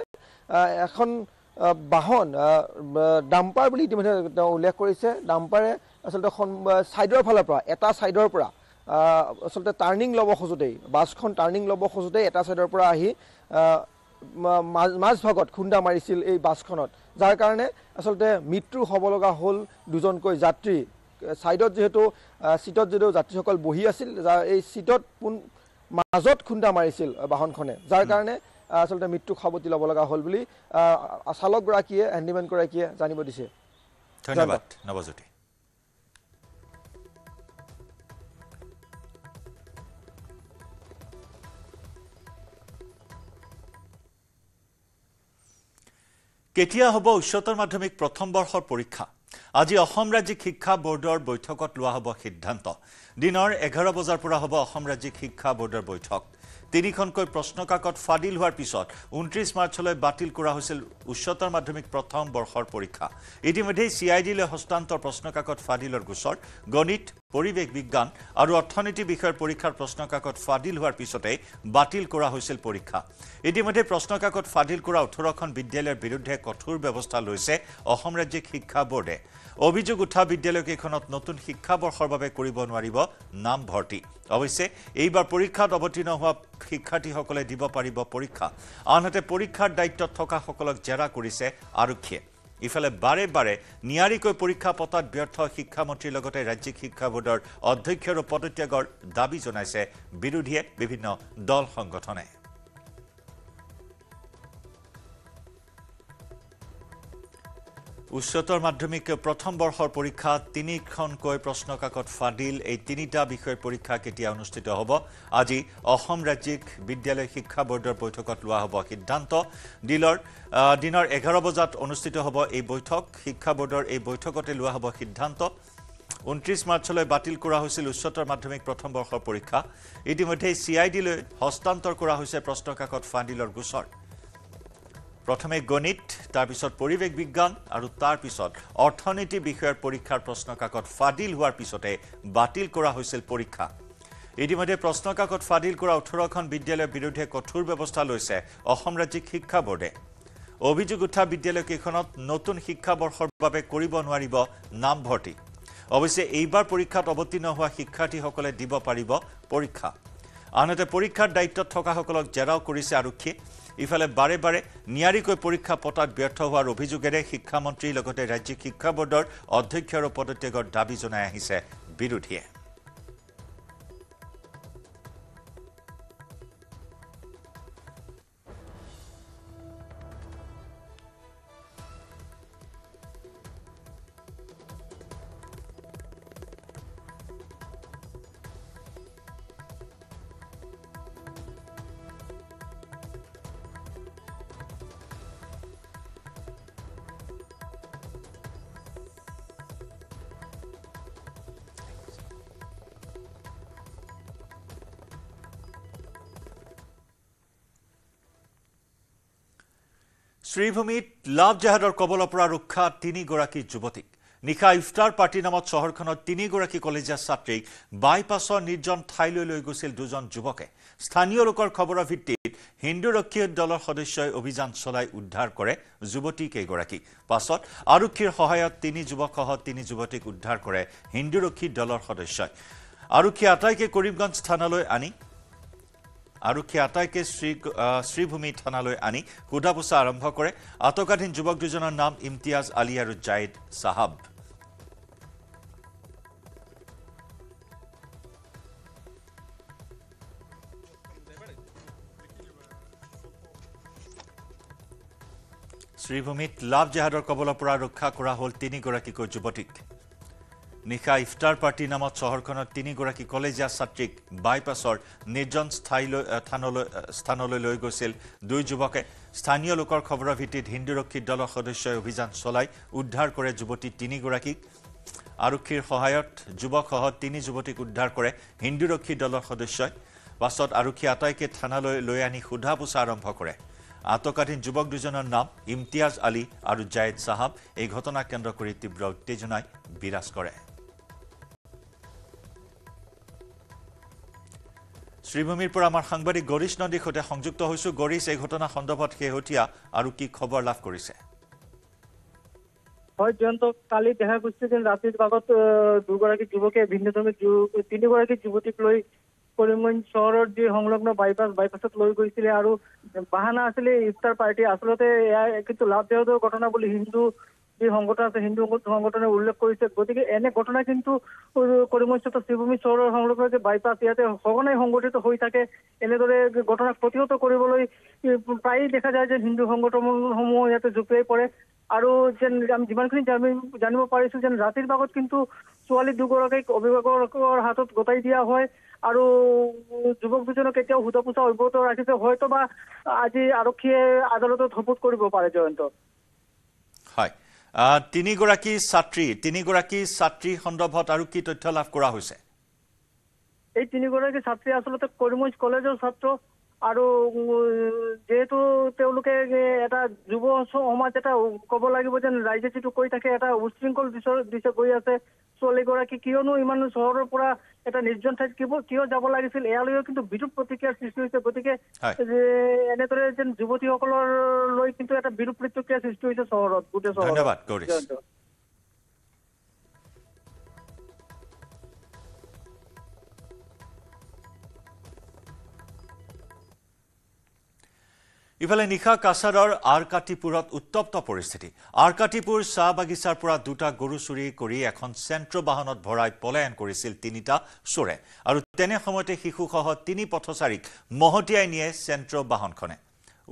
এখন বাহন ডাম্পাৰ বুলি ইতিমধ্যে তেওঁ উল্লেখ কৰিছে ডাম্পাৰে আচলতে ছাইডৰ ফালৰ পৰা এটা ছাইডৰ পৰা আচলতে টাৰ্ণিং ল'ব খোজোতেই বাছখন টাৰ্ণিং ল'ব খোজোতেই এটা ছাইডৰ পৰা আহি মাজভাগত খুন্দা মাৰিছিল এই বাছখনত যাৰ কাৰণে আচলতে মৃত্যু হ'ব লগা হ'ল দুজনকৈ যাত্ৰী সাইডত যেহেতু সিটত যেহেতু যাত্ৰীসকল বহি আছিল এই সিটত মাজত খুন্দা মাৰিছিল বাহনখনে যাৰ কাৰণে আসলতে মৃত্যু খাবতি ল'ব লগা হ'ল বুলি চালকগৰাকীয়ে হেণ্ডিমেন গৰাকীয়ে জানিব দিছে ধন্যবাদ নৱজ্যোতি কেতিয়া হ'ব উচ্চতৰ মাধ্যমিক প্ৰথম বৰ্ষৰ পৰীক্ষা আজি অসম ৰাজ্যিক শিক্ষা বোৰ্ডৰ বৈঠকত লোৱা হ'ব সিদ্ধান্ত দিনৰ 11 বজাৰ পৰা হ'ব অসম ৰাজ্যিক শিক্ষা বোৰ্ডৰ বৈঠক তিনিখনকৈ প্ৰশ্নকাকত ফাদিল হোৱাৰ পিছত 29 মাৰ্চলৈ বাতিল কৰা হৈছিল উচ্চতৰ মাধ্যমিক প্ৰথম বৰ্ষৰ পৰীক্ষা ইতিমধ্যে CID-লৈ হস্তান্তৰ প্ৰশ্নকাকত ফাদিলৰ গোচৰ গণিত পৰিৱেশ বিজ্ঞান আৰু অৰ্থনীতি বিষয়ৰ পৰীক্ষাৰ প্ৰশ্নকাকত ফাদিল হোৱাৰ পিছতে বাতিল কৰা হৈছিল পৰীক্ষা ইতিমধ্যে প্ৰশ্নকাকত ফাদিল কৰা 18খন বিদ্যালয়ৰ বিৰুদ্ধে কঠোৰ ব্যৱস্থা লৈছে অসম ৰাজ্যিক শিক্ষা বোৰ্ডে অভিযোগ উঠা বিদ্যালয়কেইখনত নতুন শিক্ষা বৰ্ষৰ বাবে কৰিব নোৱাৰিব নাম ভৰ্তি অৱশ্যে এইবাৰ পৰীক্ষাত অৱতীৰ্ণ হোৱা শিক্ষাৰ্থীসকলে দিব পাৰিব পৰীক্ষা আনহাতে পৰীক্ষাৰ দায়িত্বত থকা সকলক জেৰা কৰিছে আৰক্ষীয়ে ইফালে বাৰে বাৰে নিয়াৰিকৈ পৰীক্ষা পতাত ব্যৰ্থ শিক্ষামন্ত্ৰীৰ লগতে ৰাজ্যিক শিক্ষা বোৰ্ডৰ অধ্যক্ষৰ পদত্যাগৰ দাবী জনাইছে বিৰোধীয়ে বিভিন্ন দল সংগঠনে উচ্চতৰ মাধ্যমিক প্ৰথম বৰ্ষৰ পৰীক্ষা তিনিখনকৈ প্ৰশ্নকাকত ফাদিল এই তিনিটা বিষয়ৰ পৰীক্ষা কেতিয়া অনুষ্ঠিত হ'ব আজি অসম ৰাজ্যিক বিদ্যালয় শিক্ষা বোৰ্ডৰ বৈঠকত লোৱা হ'ব সিদ্ধান্ত দিনৰ 11 বজাত অনুষ্ঠিত হ'ব এই বৈঠক শিক্ষা বোৰ্ডৰ এই বৈঠকতে লোৱা হ'ব সিদ্ধান্ত 29 মাৰ্চলৈ বাতিল কৰা হৈছিল উচ্চতৰ মাধ্যমিক প্ৰথম বৰ্ষৰ পৰীক্ষা ইতিমধ্যে CID-লৈ হস্তান্তৰ কৰা হৈছে প্ৰশ্নকাকত ফাদিলৰ গোচৰ প্ৰথমে গণিত তাৰপিছত পৰিৱেশ বিজ্ঞান আৰু তাৰপিছত অৰ্থনীতি বিষয়ৰ পৰীক্ষাৰ প্ৰশ্নকাকত ফাদিল হোৱাৰ পিছতে বাতিল কৰা হৈছিল পৰীক্ষা ইতিমধ্যে প্ৰশ্নকাকত ফাদিল কৰা 18খন বিদ্যালয়ৰ বিৰুদ্ধে কঠোৰ ব্যৱস্থা লৈছে অসম ৰাজ্যিক শিক্ষা বোৰ্ডে অভিযোগ উঠা বিদ্যালয়কেইখনত নতুন শিক্ষাবৰ্ষৰ বাবে কৰিব নোৱাৰিব নামভৰ্তি অৱশ্যে এইবাৰ পৰীক্ষাত অৱতীৰ্ণ হোৱা শিক্ষাৰ্থীসকলে দিব পাৰিব পৰীক্ষা আনহাতে পৰীক্ষাৰ দায়িত্বত থকাসকলক জেৰাও কৰিছে আৰক্ষী ইফালে বাৰে বাৰে নিয়াৰিকৈ পৰীক্ষা পতাত ব্যৰ্থ হোৱাৰ অভিযোগেৰে শিক্ষামন্ত্ৰীৰ লগতে ৰাজ্যিক শিক্ষা বোৰ্ডৰ অধ্যক্ষৰ পদত্যাগৰ দাবী জনাই আহিছে বিৰোধীয়ে শ্ৰীভূমিত লাভ জেহাদৰ কবলৰ পৰা ৰক্ষা 3গৰাকী যুৱতীক নিশা ইফতাৰ পাৰ্টি নামত চহৰখনত 3গৰাকী কলেজীয়া ছাত্ৰীক বাইপাছৰ নিৰ্জন ঠাইলৈ লৈ গৈছিল দুজন যুৱকে স্থানীয় লোকৰ খবৰৰ ভিত্তিত হিন্দুৰক্ষী দলৰ সদস্যই অভিযান চলাই উদ্ধাৰ কৰে যুৱতী কেইগৰাকী পাছত আৰক্ষীৰ সহায়ত 3 যুৱকসহ 3 যুৱতীক উদ্ধাৰ কৰে হিন্দুৰক্ষী দলৰ সদস্যই আৰক্ষী আটাইকে কৰিমগঞ্জ থানালৈ আনি শ্ৰীভূমি থানালৈ আনি সোধাপোছা আৰম্ভ কৰে আটকাধীন যুৱক দুজনৰ নাম ইমতিয়াজ আলী আৰু জায়েদ সাহাব শ্ৰীভূমিত লাভ জেহাদৰ কবলৰ পৰা ৰক্ষা কৰা হ'ল 3গৰাকীকৈ যুৱতীক নিশা ইফতাৰ পাৰ্টি নামত চহৰখনত 3গৰাকী কলেজীয়া ছাত্ৰীক বাইপাছৰ নিৰ্জন স্থানলৈ লৈ গৈছিল 2 যুৱকে স্থানীয় লোকৰ খবৰৰ ভিত্তিত হিন্দুৰক্ষী দলৰ সদস্যই অভিযান চলাই উদ্ধাৰ কৰে যুৱতী 3গৰাকীক আৰক্ষীৰ সহায়ত যুৱকসহ 3 যুৱতীক উদ্ধাৰ কৰে হিন্দুৰক্ষী দলৰ সদস্যই পাছত আৰক্ষী আটাইকে থানালৈ লৈ আনি সোধাপোছা আৰম্ভ কৰে আটকাধীন যুৱক দুজনৰ নাম ইমতিয়াজ আলী আৰু জায়েদ সাহাব এই ঘটনা কেন্দ্ৰ কৰি তীব্ৰ উত্তেজনাই বিৰাজ কৰে শ্ৰীভূমিৰ পৰা আমাৰ সাংবাদিক গৰিশ নদীৰ সৈতে সংযুক্ত হৈছো গৰিশ এই ঘটনা সন্দৰ্ভত শেহতীয়া আৰু কি খবৰ লাভ কৰিছে হয় জয়ন্ত কালি দেখা গৈছে যে ৰাতিৰ ভাগত 2গৰাকী যুৱকে ভিন্নধৰ্মী 3গৰাকী যুৱতীক লৈ কৰিমগঞ্জ চহৰৰ যি সংলগ্ন বাইপাছত লৈ গৈছিলে আৰু বাহানা আছিলে ইফতাৰ পাৰ্টি আচলতে এয়া কিন্তু লাভ জেহাদৰ ঘটনা বুলি হিন্দু যি সংগঠন আছে হিন্দু সংগঠনে উল্লেখ কৰিছে গতিকে এনে ঘটনা কিন্তু কৰিমগঞ্জস্থিত শ্ৰীভূমি চহৰৰ সংলগ্ন যে বাইপাছ ইয়াতে সঘনাই সংঘটিত হৈ থাকে এনেদৰে ঘটনাক প্ৰতিহত কৰিবলৈ প্ৰায় দেখা যায় যে হিন্দু সংগঠনসমূহ ইয়াতে জুপিয়াই পৰে আৰু যেন আমি যিমানখিনি জানিব পাৰিছো যেন ৰাতিৰ ভাগত কিন্তু ছোৱালী 2গৰাকীক অভিভাৱকৰ হাতত গতাই দিয়া হয় আৰু যুৱক দুজনক এতিয়াও সোধাপোছা অব্যাহত ৰাখিছে হয়তো বা আজি আৰক্ষীয়ে আদালতত সোপোত কৰিব পাৰে জয়ন্ত হয় 3গৰাকী ছাত্ৰী সন্দৰ্ভত আৰু কি তথ্য লাভ কৰা হৈছে এই 3গৰাকী ছাত্ৰী আচলতে কৰিমগঞ্জ কলেজৰ ছাত্ৰ আৰু যেহেতু তেওঁলোকে এটা যুৱ সমাজ এটা ক'ব লাগিব যেন ৰাইজে যিটো কৈ থাকে এটা উশৃংখল দিশে গৈ আছে ছোৱালীগৰাকী কিয়নো ইমান চহৰৰ পৰা এটা নিৰ্জন ঠাইত কিয় যাব লাগিছিল এয়ালৈও কিন্তু বিৰূপ প্ৰতিক্ৰিয়াৰ সৃষ্টি হৈছে গতিকে এনেদৰে যেন যুৱতীসকলৰ লৈ কিন্তু এটা বিৰূপ প্ৰতিক্ৰিয়াৰ সৃষ্টি হৈছে চহৰত গোটেই চহৰত ধন্যবাদ গৰিশ ইফালে নিশা কাছাৰৰ আৰকাটিপুৰত উত্তপ্ত পৰিস্থিতি আৰকাটিপুৰ চাহ বাগিচাৰ পৰা 2টা গৰু চুৰি কৰি এখন চেন্ট্ৰ বাহনত ভৰাই পলায়ন কৰিছিল 3টা চোৰে আৰু তেনে সময়তে শিশুসহ 3 পথচাৰীক মহতিয়াই নিয়ে চেন্ট্ৰ বাহনখনে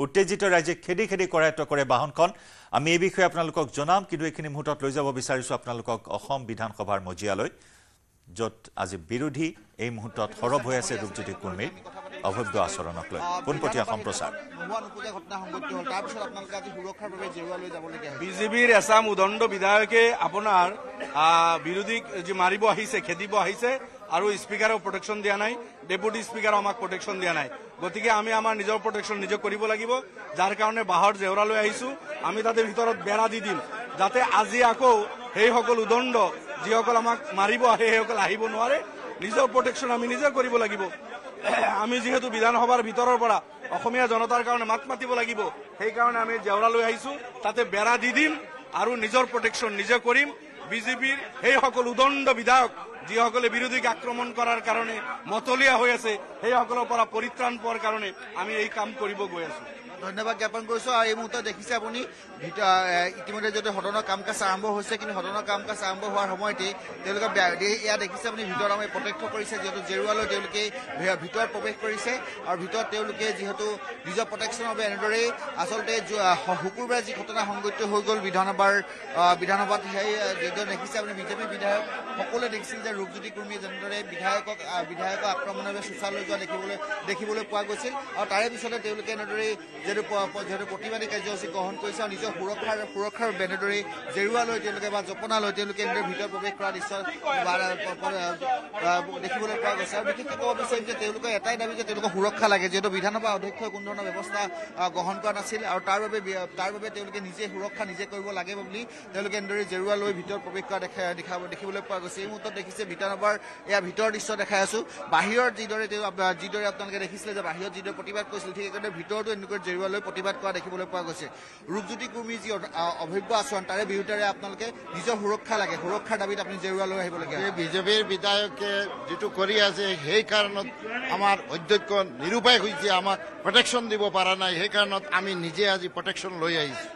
উত্তেজিত ৰাইজে খেদি কৰায়ত্ব কৰে বাহনখন আমি এই বিষয়ে আপোনালোকক জনাম কিন্তু এইখিনি মুহূৰ্তত লৈ যাব বিচাৰিছো আপোনালোকক অসম বিধানসভাৰ মজিয়ালৈ য'ত আজি বিৰোধী এই মুহূৰ্তত সৰব হৈ আছে ৰূপজ্যোতি কুৰ্মীৰ অভব্য আচৰণক লৈ পোনপটীয়া সম্প্ৰচাৰ বিজেপিৰ এছাম উদণ্ড বিধায়কে আপোনাৰ বিৰোধীক যে মাৰিব আহিছে খেদিব আহিছে আৰু স্পিকাৰেও প্ৰটেকশ্যন দিয়া নাই, ডেপুটি স্পিকাৰেও আমাক প্ৰটেকশ্যন দিয়া নাই। গতিকে আমি আমাৰ নিজৰ প্ৰটেকশ্যন নিজে কৰিব লাগিব, যাৰ কাৰণে বাঁহৰ জেওৰালৈ আহিছোঁ। আমি তাতে ভিতৰত বেৰা দি দিম, যাতে আজি আকৌ সেইসকল উদণ্ড যিসকল আমাক মাৰিব আহে সেইসকল আহিব নোৱাৰে। নিজৰ প্ৰটেকশ্যন আমি নিজে কৰিব লাগিব। আমি যিহেতু বিধানসভাৰ ভিতৰৰ পৰা অসমীয়া জনতাৰ কাৰণে মাত মাতিব লাগিব, সেইকাৰণে আমি জেওৰালৈ আহিছোঁ, তাতে বেৰা দি দিম আৰু নিজৰ প্ৰটেকশ্যন নিজে কৰিম। বিজেপিৰ সেইসকল উদণ্ড বিধায়ক যিসকলে বিৰোধীক আক্ৰমণ কৰাৰ কাৰণে মতলীয়া হৈ আছে, সেইসকলৰ পৰা পৰিত্ৰাণ পোৱাৰ কাৰণে আমি এই কাম কৰিব গৈ আছোঁ। ধন্যবাদ জ্ঞাপন কৰিছোঁ। আৰু এই মুহূৰ্তত দেখিছে আপুনি ইতিমধ্যে যদি সদনৰ কাম কাজ আৰম্ভ হৈছে, কিন্তু সদনৰ কাম কাজ আৰম্ভ হোৱাৰ সময়তেই তেওঁলোকে ইয়াত দেখিছে আপুনি ভিতৰত আমি প্ৰত্যক্ষ কৰিছে, যিহেতু জেৰুৱালৈ তেওঁলোকে ভিতৰত প্ৰৱেশ কৰিছে আৰু ভিতৰত তেওঁলোকে যিহেতু নিজৰ প্ৰটেকশ্যনৰ বাবে এনেদৰেই আচলতে শুকুৰবাৰে যি ঘটনা সংঘটিত হৈ গ'ল বিধানসভাত, সেই যিদৰে দেখিছে আপুনি বিজেপি বিধায়ক সকলোৱে দেখিছিল যে ৰূপজ্যোতি কুৰ্মীয়ে যেনেদৰে বিধায়কক আক্ৰমণৰ বাবে শোচালৈ যোৱা দেখিবলৈ পোৱা গৈছিল। আৰু তাৰে পিছতে তেওঁলোকে এনেদৰেই যিহেতু প্ৰতিবাদী কাৰ্যসূচী গ্ৰহণ কৰিছে আৰু নিজৰ সুৰক্ষাৰ বেনেদৰে জেৰুৱালৈ তেওঁলোকে বা জপনালৈ তেওঁলোকে এনেদৰে ভিতৰত প্ৰৱেশ কৰা দৃশ্য দেখিবলৈ পোৱা গৈছে। আৰু বিশেষকৈ ক'ব বিচাৰিম যে তেওঁলোকৰ এটাই দাবী যে তেওঁলোকৰ সুৰক্ষা লাগে, যিহেতু বিধানসভা অধ্যক্ষই কোনো ধৰণৰ ব্যৱস্থা গ্ৰহণ কৰা নাছিল আৰু তাৰ বাবে তেওঁলোকে নিজে সুৰক্ষা নিজে কৰিব লাগে বুলি তেওঁলোকে এনেদৰে জেৰুৱালৈ ভিতৰত প্ৰৱেশ কৰা দেখিবলৈ পোৱা গৈছে। এই মুহূৰ্তত দেখিছে বিধানসভাৰ এয়া ভিতৰৰ দৃশ্য দেখাই আছোঁ। বাহিৰত যিদৰে আপোনালোকে দেখিছিলে যে বাহিৰত যিদৰে প্ৰতিবাদ কৰিছিল, ঠিক একেদৰে ভিতৰতো এনেকৈ জেৰুৱালৈ প্ৰতিবাদ কৰা দেখিবলৈ পোৱা গৈছে। ৰূপজ্যোতি কুৰ্মীৰ যি অভব্য আচৰণ তাৰে বিৰুদ্ধে আপোনালোকে নিজৰ সুৰক্ষা লাগে, সুৰক্ষাৰ দাবীত আপুনি জেৰুৱালৈ আহিবলগীয়া। বিজেপিৰ বিধায়কে যিটো কৰি আছে সেই কাৰণত আমাৰ অধ্যক্ষ নিৰুপায় হৈছে, আমাক প্ৰটেকশ্যন দিব পৰা নাই, সেই কাৰণত আমি নিজে আজি প্ৰটেকশ্যন লৈ আহিছোঁ।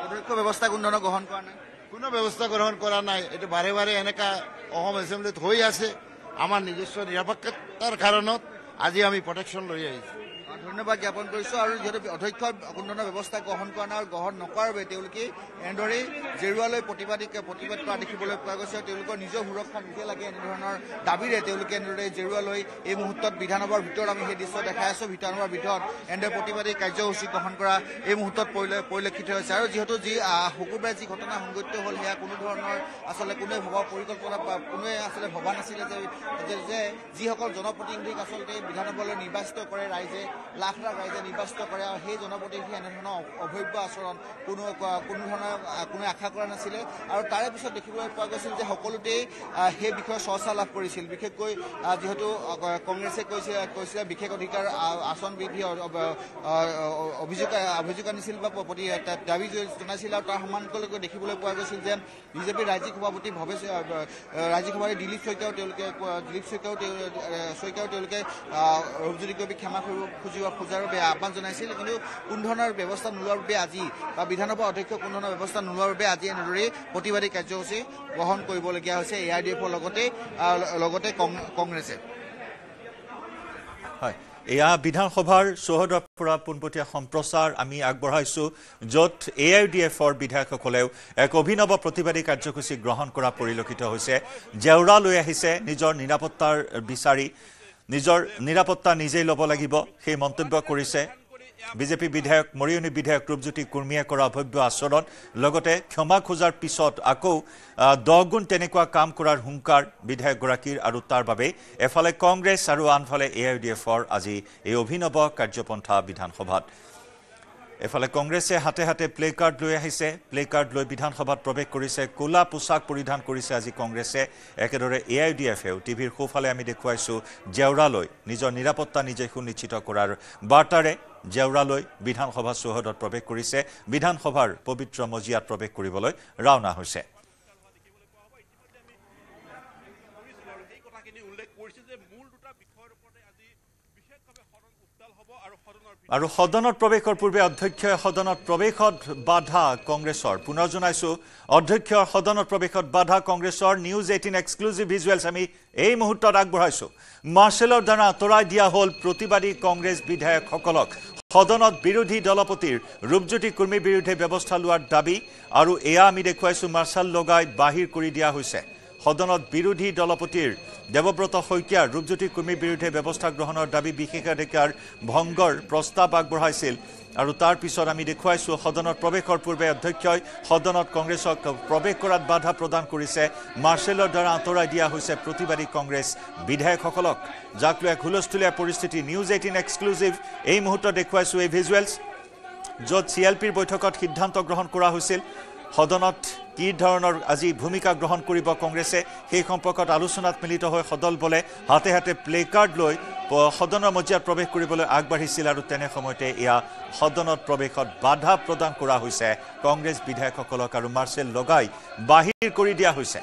অধ্যক্ষ ব্যৱস্থা কোনো ধৰণৰ গ্ৰহণ কৰা নাই, কোনো ব্যৱস্থা গ্ৰহণ কৰা নাই। এইটো বাৰে বাৰে এনেকা অসম এছেম্বলিত হৈ আছে। আমাৰ নিজস্ব নিৰাপত্তাৰ কাৰণত আজি আমি প্ৰটেকশ্যন লৈ আহিছোঁ। ধন্যবাদ জ্ঞাপন কৰিছোঁ। আৰু যিহেতু অধ্যক্ষই কোনো ধৰণৰ ব্যৱস্থা গ্ৰহণ কৰা নাই আৰু গ্ৰহণ নকৰাৰ বাবে তেওঁলোকে এনেদৰেই জেৰুৱালৈ প্ৰতিবাদ কৰা দেখিবলৈ পোৱা গৈছে। তেওঁলোকৰ নিজৰ সুৰক্ষা নিজে লাগে এনেধৰণৰ দাবীৰে তেওঁলোকে এনেদৰে জেৰুৱালৈ এই মুহূৰ্তত বিধানসভাৰ ভিতৰত আমি সেই দৃশ্য দেখাই আছোঁ। বিধানসভাৰ ভিতৰত এনেদৰে প্ৰতিবাদী কাৰ্যসূচী গ্ৰহণ কৰা এই মুহূৰ্তত পৰিলক্ষিত হৈছে। আৰু যিহেতু শুকুৰবাৰে যি ঘটনা সংঘটিত হ'ল সেয়া কোনো ধৰণৰ আচলতে কোনোৱে কোনোৱে আচলতে ভবা নাছিলে যে যিসকল জনপ্ৰতিনিধিক আচলতে বিধানসভালৈ নিৰ্বাচিত কৰে ৰাইজে, লাখ লাখ ৰাইজে নিৰ্বাচিত কৰে আৰু সেই জনপ্ৰতিনিধি এনেধৰণৰ অভব্য আচৰণ কোনো ধৰণৰ কোনোৱে আশা কৰা নাছিলে। আৰু তাৰে পিছত দেখিবলৈ পোৱা গৈছিল যে সকলোতেই সেই বিষয়ে চৰ্চা লাভ কৰিছিল। বিশেষকৈ যিহেতু কংগ্ৰেছে কৈছিলে বিশেষ অধিকাৰ আসন বৃদ্ধি অভিযোগ আনিছিল বা দাবী জনাইছিল। আৰু তাৰ সমান্তৰালকৈ দেখিবলৈ পোৱা গৈছিল যে বিজেপিৰ ৰাজ্যিক সভাপতি দিলীপ শইকীয়াও তেওঁলোকে ৰূপজ্যোতি কুৰ্মীক ক্ষমা খোজাৰ বাবে আহ্বান জনাইছিল, কিন্তু কোনো ধৰণৰ ব্যৱস্থা নোলোৱাৰ বাবে আজি বা বিধানসভা অধ্যক্ষ কোনো ধৰণৰ ব্যৱস্থা নোলোৱাৰ বাবে আজি এনেদৰেই প্ৰতিবাদী কাৰ্যসূচী গ্ৰহণ কৰিবলগীয়া হৈছে AIDFৰ লগতে কংগ্ৰেছে। হয়, এয়া বিধানসভাৰ চৌহদৰ পৰা পোনপটীয়া সম্প্ৰচাৰ আমি আগবঢ়াইছোঁ, য'ত AIDFৰ বিধায়কসকলেও এক অভিনৱ প্ৰতিবাদী কাৰ্যসূচী গ্ৰহণ কৰা পৰিলক্ষিত হৈছে। জেওৰা লৈ আহিছে নিজৰ নিৰাপত্তাৰ বিচাৰি, নিজৰ নিৰাপত্তা নিজেই ল'ব লাগিব সেই মন্তব্য কৰিছে বিজেপি বিধায়ক মৰিয়নি বিধায়ক ৰূপজ্যোতি কুৰ্মীয়ে কৰা অভব্য আচৰণ, লগতে ক্ষমা খোজাৰ পিছত আকৌ 10 গুণ তেনেকুৱা কাম কৰাৰ হুংকাৰ বিধায়কগৰাকীৰ। আৰু তাৰ বাবে এফালে কংগ্ৰেছ আৰু আনফালে AIDFৰ আজি এই অভিনৱ কাৰ্যপন্থা বিধানসভাত। এফালে কংগ্ৰেছে হাতে হাতে প্লে কাৰ্ড লৈ আহিছে, প্লে কাৰ্ড লৈ বিধানসভাত প্ৰৱেশ কৰিছে, ক'লা পোছাক পৰিধান কৰিছে আজি কংগ্ৰেছে। একেদৰে AIDFেও টিভিৰ সোঁফালে আমি দেখুৱাইছোঁ জেওৰালৈ নিজৰ নিৰাপত্তা নিজে সুনিশ্চিত কৰাৰ বাৰ্তাৰে জেওৰালৈ বিধানসভা চৌহদত প্ৰৱেশ কৰিছে, বিধানসভাৰ পবিত্ৰ মজিয়াত প্ৰৱেশ কৰিবলৈ ৰাওনা হৈছে। আৰু সদনত প্ৰৱেশৰ পূৰ্বে অধ্যক্ষই সদনত প্ৰৱেশত বাধা কংগ্ৰেছৰ। পুনৰ জনাইছোঁ অধ্যক্ষৰ সদনত প্ৰৱেশত বাধা কংগ্ৰেছৰ। নিউজ 18 এক্সক্লুজিভ ভিজুৱেলছ আমি এই মুহূৰ্তত আগবঢ়াইছোঁ। মাৰ্শ্বেলৰ দ্বাৰা আঁতৰাই দিয়া হ'ল প্ৰতিবাদী কংগ্ৰেছ বিধায়কসকলক। সদনত বিৰোধী দলপতিৰ ৰূপজ্যোতি কুৰ্মীৰ বিৰুদ্ধে ব্যৱস্থা লোৱাৰ দাবী, আৰু এয়া আমি দেখুৱাইছোঁ মাৰ্শ্বেল লগাই বাহিৰ কৰি দিয়া হৈছে। সদনত বিৰোধী দলপতিৰ দেৱব্ৰত শইকীয়াৰ ৰূপজ্যোতি কুৰ্মীৰ বিৰুদ্ধে ব্যৱস্থা গ্ৰহণৰ দাবী বিশেষাধিকাৰ ভংগৰ প্ৰস্তাৱ আগবঢ়াইছিল আৰু তাৰ পিছত আমি দেখুৱাইছোঁ সদনত প্ৰৱেশৰ পূৰ্বে অধ্যক্ষই সদনত কংগ্ৰেছক প্ৰৱেশ কৰাত বাধা প্ৰদান কৰিছে মাৰ্শ্বেলৰ দ্বাৰা আঁতৰাই দিয়া হৈছে প্ৰতিবাদী কংগ্ৰেছ বিধায়কসকলক যাক লৈ হুলস্থুলীয়া পৰিস্থিতি নিউজ 18 এক্সক্লুজিভ এই মুহূৰ্তত দেখুৱাইছোঁ এই ভিজুৱেলছ য'ত CLPৰ বৈঠকত সিদ্ধান্ত গ্ৰহণ কৰা হৈছিল সদনত কি ধৰণৰ আজি ভূমিকা গ্ৰহণ কৰিব কংগ্ৰেছে সেই সম্পৰ্কত আলোচনাত মিলিত হৈ সদল বলে হাতে হাতে প্লে কাৰ্ড লৈ সদনৰ মজিয়াত প্ৰৱেশ কৰিবলৈ আগবাঢ়িছিল আৰু তেনে সময়তে এয়া সদনত প্ৰৱেশত বাধা প্ৰদান কৰা হৈছে কংগ্ৰেছ বিধায়কসকলক আৰু মাৰ্শ্বেল লগাই বাহিৰ কৰি দিয়া হৈছে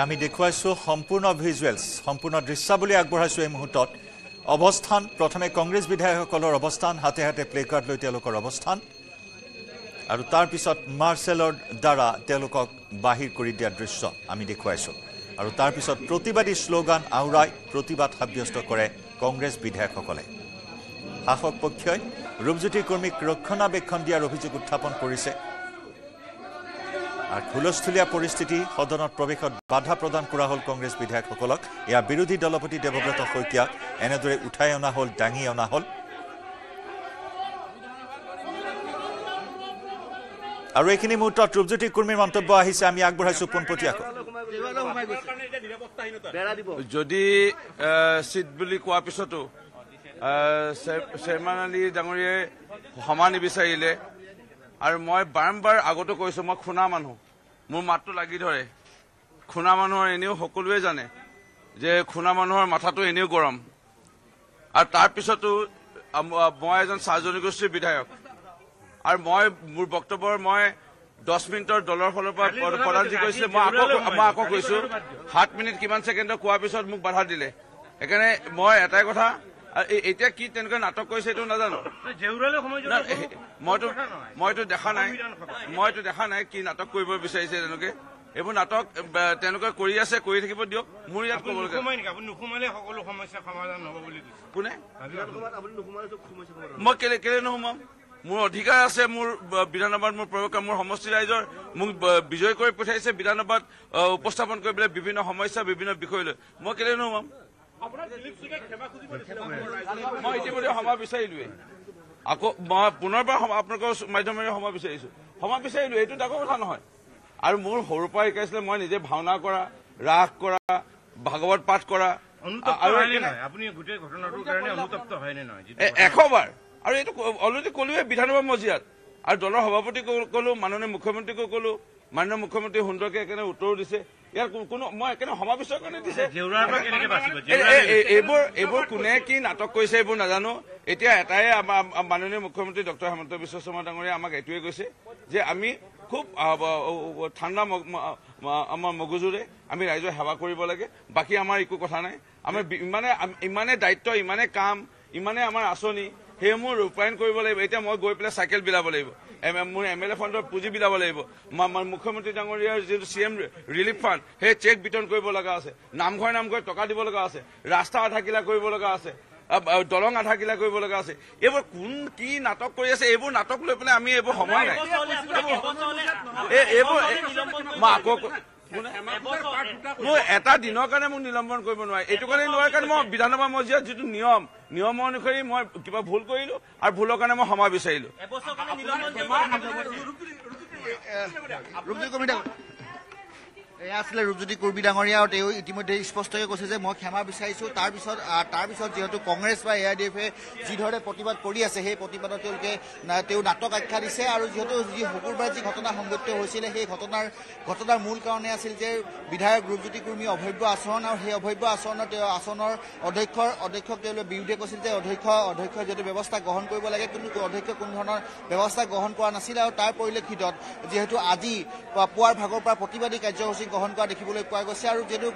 আমি দেখুৱাইছোঁ সম্পূৰ্ণ ভিজুৱেলছ সম্পূৰ্ণ দৃশ্যাৱলী আগবঢ়াইছোঁ এই মুহূৰ্তত অৱস্থান প্ৰথমে কংগ্ৰেছ বিধায়কসকলৰ অৱস্থান হাতে হাতে প্লে কাৰ্ড লৈ তেওঁলোকৰ অৱস্থান আৰু তাৰ পিছত মাৰ্শ্বেলৰ দ্বাৰা তেওঁলোকক বাহিৰ কৰি দিয়া দৃশ্য আমি দেখুৱাইছোঁ আৰু তাৰ পিছত প্ৰতিবাদী শ্লোগান আওৰাই প্ৰতিবাদ সাব্যস্ত কৰে কংগ্ৰেছ বিধায়কসকলে শাসক পক্ষই ৰূপজ্যোতি কুৰ্মীক ৰক্ষণাবেক্ষণ দিয়াৰ অভিযোগ উত্থাপন কৰিছে আৰু হুলস্থুলীয়া পৰিস্থিতি সদনত প্ৰৱেশত বাধা প্ৰদান কৰা হ'ল কংগ্ৰেছ বিধায়কসকলক ইয়াৰ বিৰোধী দলপতি দেৱব্ৰত শইকীয়াক এনেদৰে উঠাই অনা হ'ল দাঙি অনা হ'ল আৰু এইখিনি মুহূৰ্তত ৰূপজ্যোতি কুৰ্মীৰ মন্তব্য আহিছে আমি আগবঢ়াইছোঁ পোনপটীয়াকৈ যদি চিট বুলি কোৱাৰ পিছতো চেয়াৰমেন আলী ডাঙৰীয়াই ক্ষমা নিবিচাৰিলে আৰু মই বাৰম্বাৰ আগতো কৈছোঁ মই খুনা মানুহ মোৰ মাতটো লাগি ধৰে খুনা মানুহৰ এনেও সকলোৱে জানে যে খুনা মানুহৰ মাথাটো এনেও গৰম আৰু তাৰপিছতো মই এজন চাহ জনগোষ্ঠীৰ বিধায়ক আৰু মই মোৰ বক্তব্যৰ মই 10 মিনিটৰ দলৰ ফালৰ পৰা প্ৰধানজী কৈছিলে মই আকৌ কৈছোঁ 7 মিনিট কিমান ছেকেণ্ডত কোৱাৰ পিছত মোক বাধা দিলে সেইকাৰণে মই এটাই কথা এতিয়া কি তেনেকৈ নাটক কৰিছে এইটো নাজানো মইতো দেখা নাই কি নাটক কৰিব বিচাৰিছে তেওঁলোকে এইবোৰ নাটক তেওঁলোকে কৰি আছে কৰি থাকিব দিয়ক মোৰ ইয়াত ক'বলগীয়া কোনে মই কেলে নোসোমাম মোৰ অধিকাৰ আছে মোৰ বিধানসভাত মোৰ প্ৰয়োগ মোৰ সমষ্টি ৰাইজৰ মোক বিজয় কৰি পঠাইছে বিধানসভাত উপস্থাপন কৰিবলৈ বিভিন্ন সমস্যা বিভিন্ন বিষয় লৈ মই কেলে নোসোমাম মই ইতিমধ্যে ক্ষমা বিচাৰিলোৱে আকৌ মই পুনৰবাৰ আপোনালোকৰ মাধ্যমেৰে ক্ষমা বিচাৰিলো এইটো ডাঙৰ কথা নহয় আৰু মোৰ সৰুৰ পৰা শিকাইছিলে মই নিজে ভাওনা কৰা ৰাস কৰা ভাগৱত পাঠ কৰা আৰু আপুনি গোটেই ঘটনাটোৰ কাৰণে অনুতপ্ত হয়নে নহয় 100 বাৰ আৰু এইটো অলৰেডি ক'লোৱে বিধানসভা মজিয়াত আৰু দলৰ সভাপতি ক'লো মাননীয় মুখ্যমন্ত্ৰীকো ক'লো মাননীয় মুখ্যমন্ত্ৰী সুন্দৰকে একেনে উত্তৰো দিছে ইয়াৰ কোনো মই একেনে ক্ষমা বিচাৰ কাৰণে দিছে এইবোৰ কোনে কি নাটক কৰিছে এইবোৰ নাজানো এতিয়া এটাই মাননীয় মুখ্যমন্ত্ৰী ডক্টৰ হেমন্ত বিশ্ব শৰ্মা ডাঙৰীয়া আমাক এইটোৱে কৈছে যে আমি খুব ঠাণ্ডা আমাৰ মগজুৰে আমি ৰাইজৰ সেৱা কৰিব লাগে বাকী আমাৰ একো কথা নাই আমাৰ ইমানে দায়িত্ব ইমানে কাম ইমানে আমাৰ আঁচনি সেইসমূহ ৰূপায়ণ কৰিব লাগিব এতিয়া মই গৈ পেলাই চাইকেল বিলাব লাগিব মোৰ MLA ফাণ্ডৰ পুঁজি বিলাব লাগিব মুখ্যমন্ত্ৰী ডাঙৰীয়াৰ যিটো CM ৰিলিফ ফাণ্ড সেই চেক বিতৰণ কৰিব লগা আছে নামঘৰে টকা দিব লগা আছে ৰাস্তা আধা কিলা কৰিব লগা আছে দলং আধা কিলা কৰিব লগা আছে এইবোৰ কোন কি নাটক কৰি আছে এইবোৰ নাটক লৈ পেলাই আমি এইবোৰ সময় নাই এইবোৰ মই আকৌ মোৰ এটা দিনৰ কাৰণে মোক নিলম্বন কৰিব নোৱাৰে এইটো কাৰণে নোৱাৰে কাৰণ মই বিধানসভা মজিয়াত যিটো নিয়ম অনুসৰি মই কিবা ভুল কৰিলো আৰু ভুলৰ কাৰণে মই ক্ষমা বিচাৰিলো এয়া আছিলে ৰূপজ্যোতি কুৰ্মী ডাঙৰীয়া আৰু তেওঁ ইতিমধ্যে স্পষ্টকৈ কৈছে যে মই ক্ষমা বিচাৰিছোঁ তাৰপিছত যিহেতু কংগ্ৰেছ বা AIDF-এ যিধৰণে প্ৰতিবাদ কৰি আছে সেই প্ৰতিবাদত তেওঁ নাটক আখ্যা দিছে আৰু যিহেতু শুকুৰবাৰে যি ঘটনা সংঘটিত হৈছিলে সেই ঘটনাৰ মূল কাৰণে আছিল যে বিধায়ক ৰূপজ্যোতি কুৰ্মী অভব্য আচৰণ আৰু সেই অভব্য আচৰণৰ অধ্যক্ষক তেওঁলোকে বিৰুদ্ধে কৈছিল যে অধ্যক্ষই যিহেতু ব্যৱস্থা গ্ৰহণ কৰিব লাগে কিন্তু অধ্যক্ষই কোনো ধৰণৰ ব্যৱস্থা গ্ৰহণ কৰা নাছিল আৰু তাৰ পৰিলক্ষিতত যিহেতু আজি পুৱাৰ ভাগৰ পৰা প্ৰতিবাদী কাৰ্যসূচী গ্ৰহণ কৰা দেখিবলৈ পোৱা গৈছে আৰু যিহেতু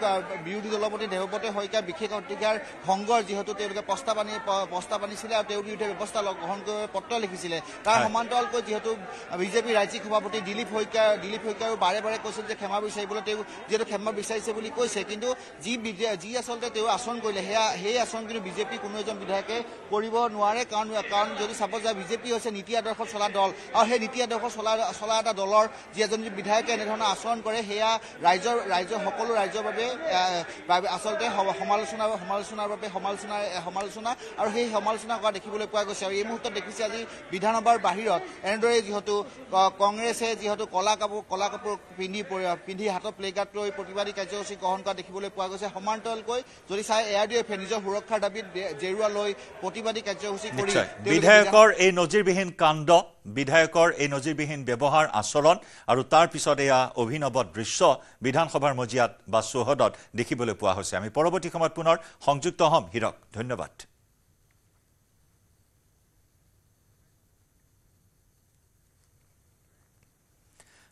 বিৰোধী দলপতি দেৱব্ৰত শইকীয়াৰ বিশেষ অধিকাৰ ভংগৰ যিহেতু তেওঁলোকে প্ৰস্তাৱ আনিছিলে আৰু তেওঁৰ বিৰুদ্ধে ব্যৱস্থা গ্ৰহণ কৰিবলৈ পত্ৰ লিখিছিলে তাৰ সমান্তৰালকৈ যিহেতু বিজেপিৰ ৰাজ্যিক সভাপতি দিলীপ শইকীয়াও বাৰে বাৰে কৈছিল যে ক্ষমা বিচাৰিবলৈ তেওঁ যিহেতু ক্ষমা বিচাৰিছে বুলি কৈছে কিন্তু যি আচলতে তেওঁ আচৰণ কৰিলে সেই আচৰণ কিন্তু বিজেপি কোনো এজন বিধায়কে কৰিব নোৱাৰে কাৰণ যদি চাব যায় বিজেপি হৈছে নীতি আদৰ্শ চলা দল আৰু সেই নীতি আদৰ্শ চলা এটা দলৰ যি এজন বিধায়কে এনেধৰণৰ আচৰণ কৰে সেয়া সকলো ৰাইজৰ বাবে আচলতে সমালোচনাৰ বাবে সমালোচনা আৰু সেই সমালোচনা কৰা দেখিবলৈ পোৱা গৈছে আৰু এই মুহূৰ্তত দেখিছে আজি বিধানসভাৰ বাহিৰত এনেদৰে যিহেতু কংগ্ৰেছে যিহেতু কলা কাপোৰ পিন্ধি হাতত প্লেকাৰ্ড লৈ প্ৰতিবাদী কাৰ্যসূচী গ্ৰহণ কৰা দেখিবলৈ পোৱা গৈছে সমান্তৰালকৈ যদি চাই AIDF-এ নিজৰ সুৰক্ষাৰ দাবীত জেৰুৱা লৈ প্ৰতিবাদী কাৰ্যসূচী কৰি বিধায়কৰ এই নজিৰবিহীন কাণ্ড বিধায়কৰ এই নজিৰবিহীন ব্যৱহাৰ আচৰণ আৰু তাৰ পিছত এয়া অভিনৱ দৃশ্য বিধানসভাৰ মজিয়াত বা চৌহদত দেখিবলৈ পোৱা হৈছে আমি পৰৱৰ্তী সময়ত পুনৰ সংযুক্ত হ'ম হিৰক ধন্যবাদ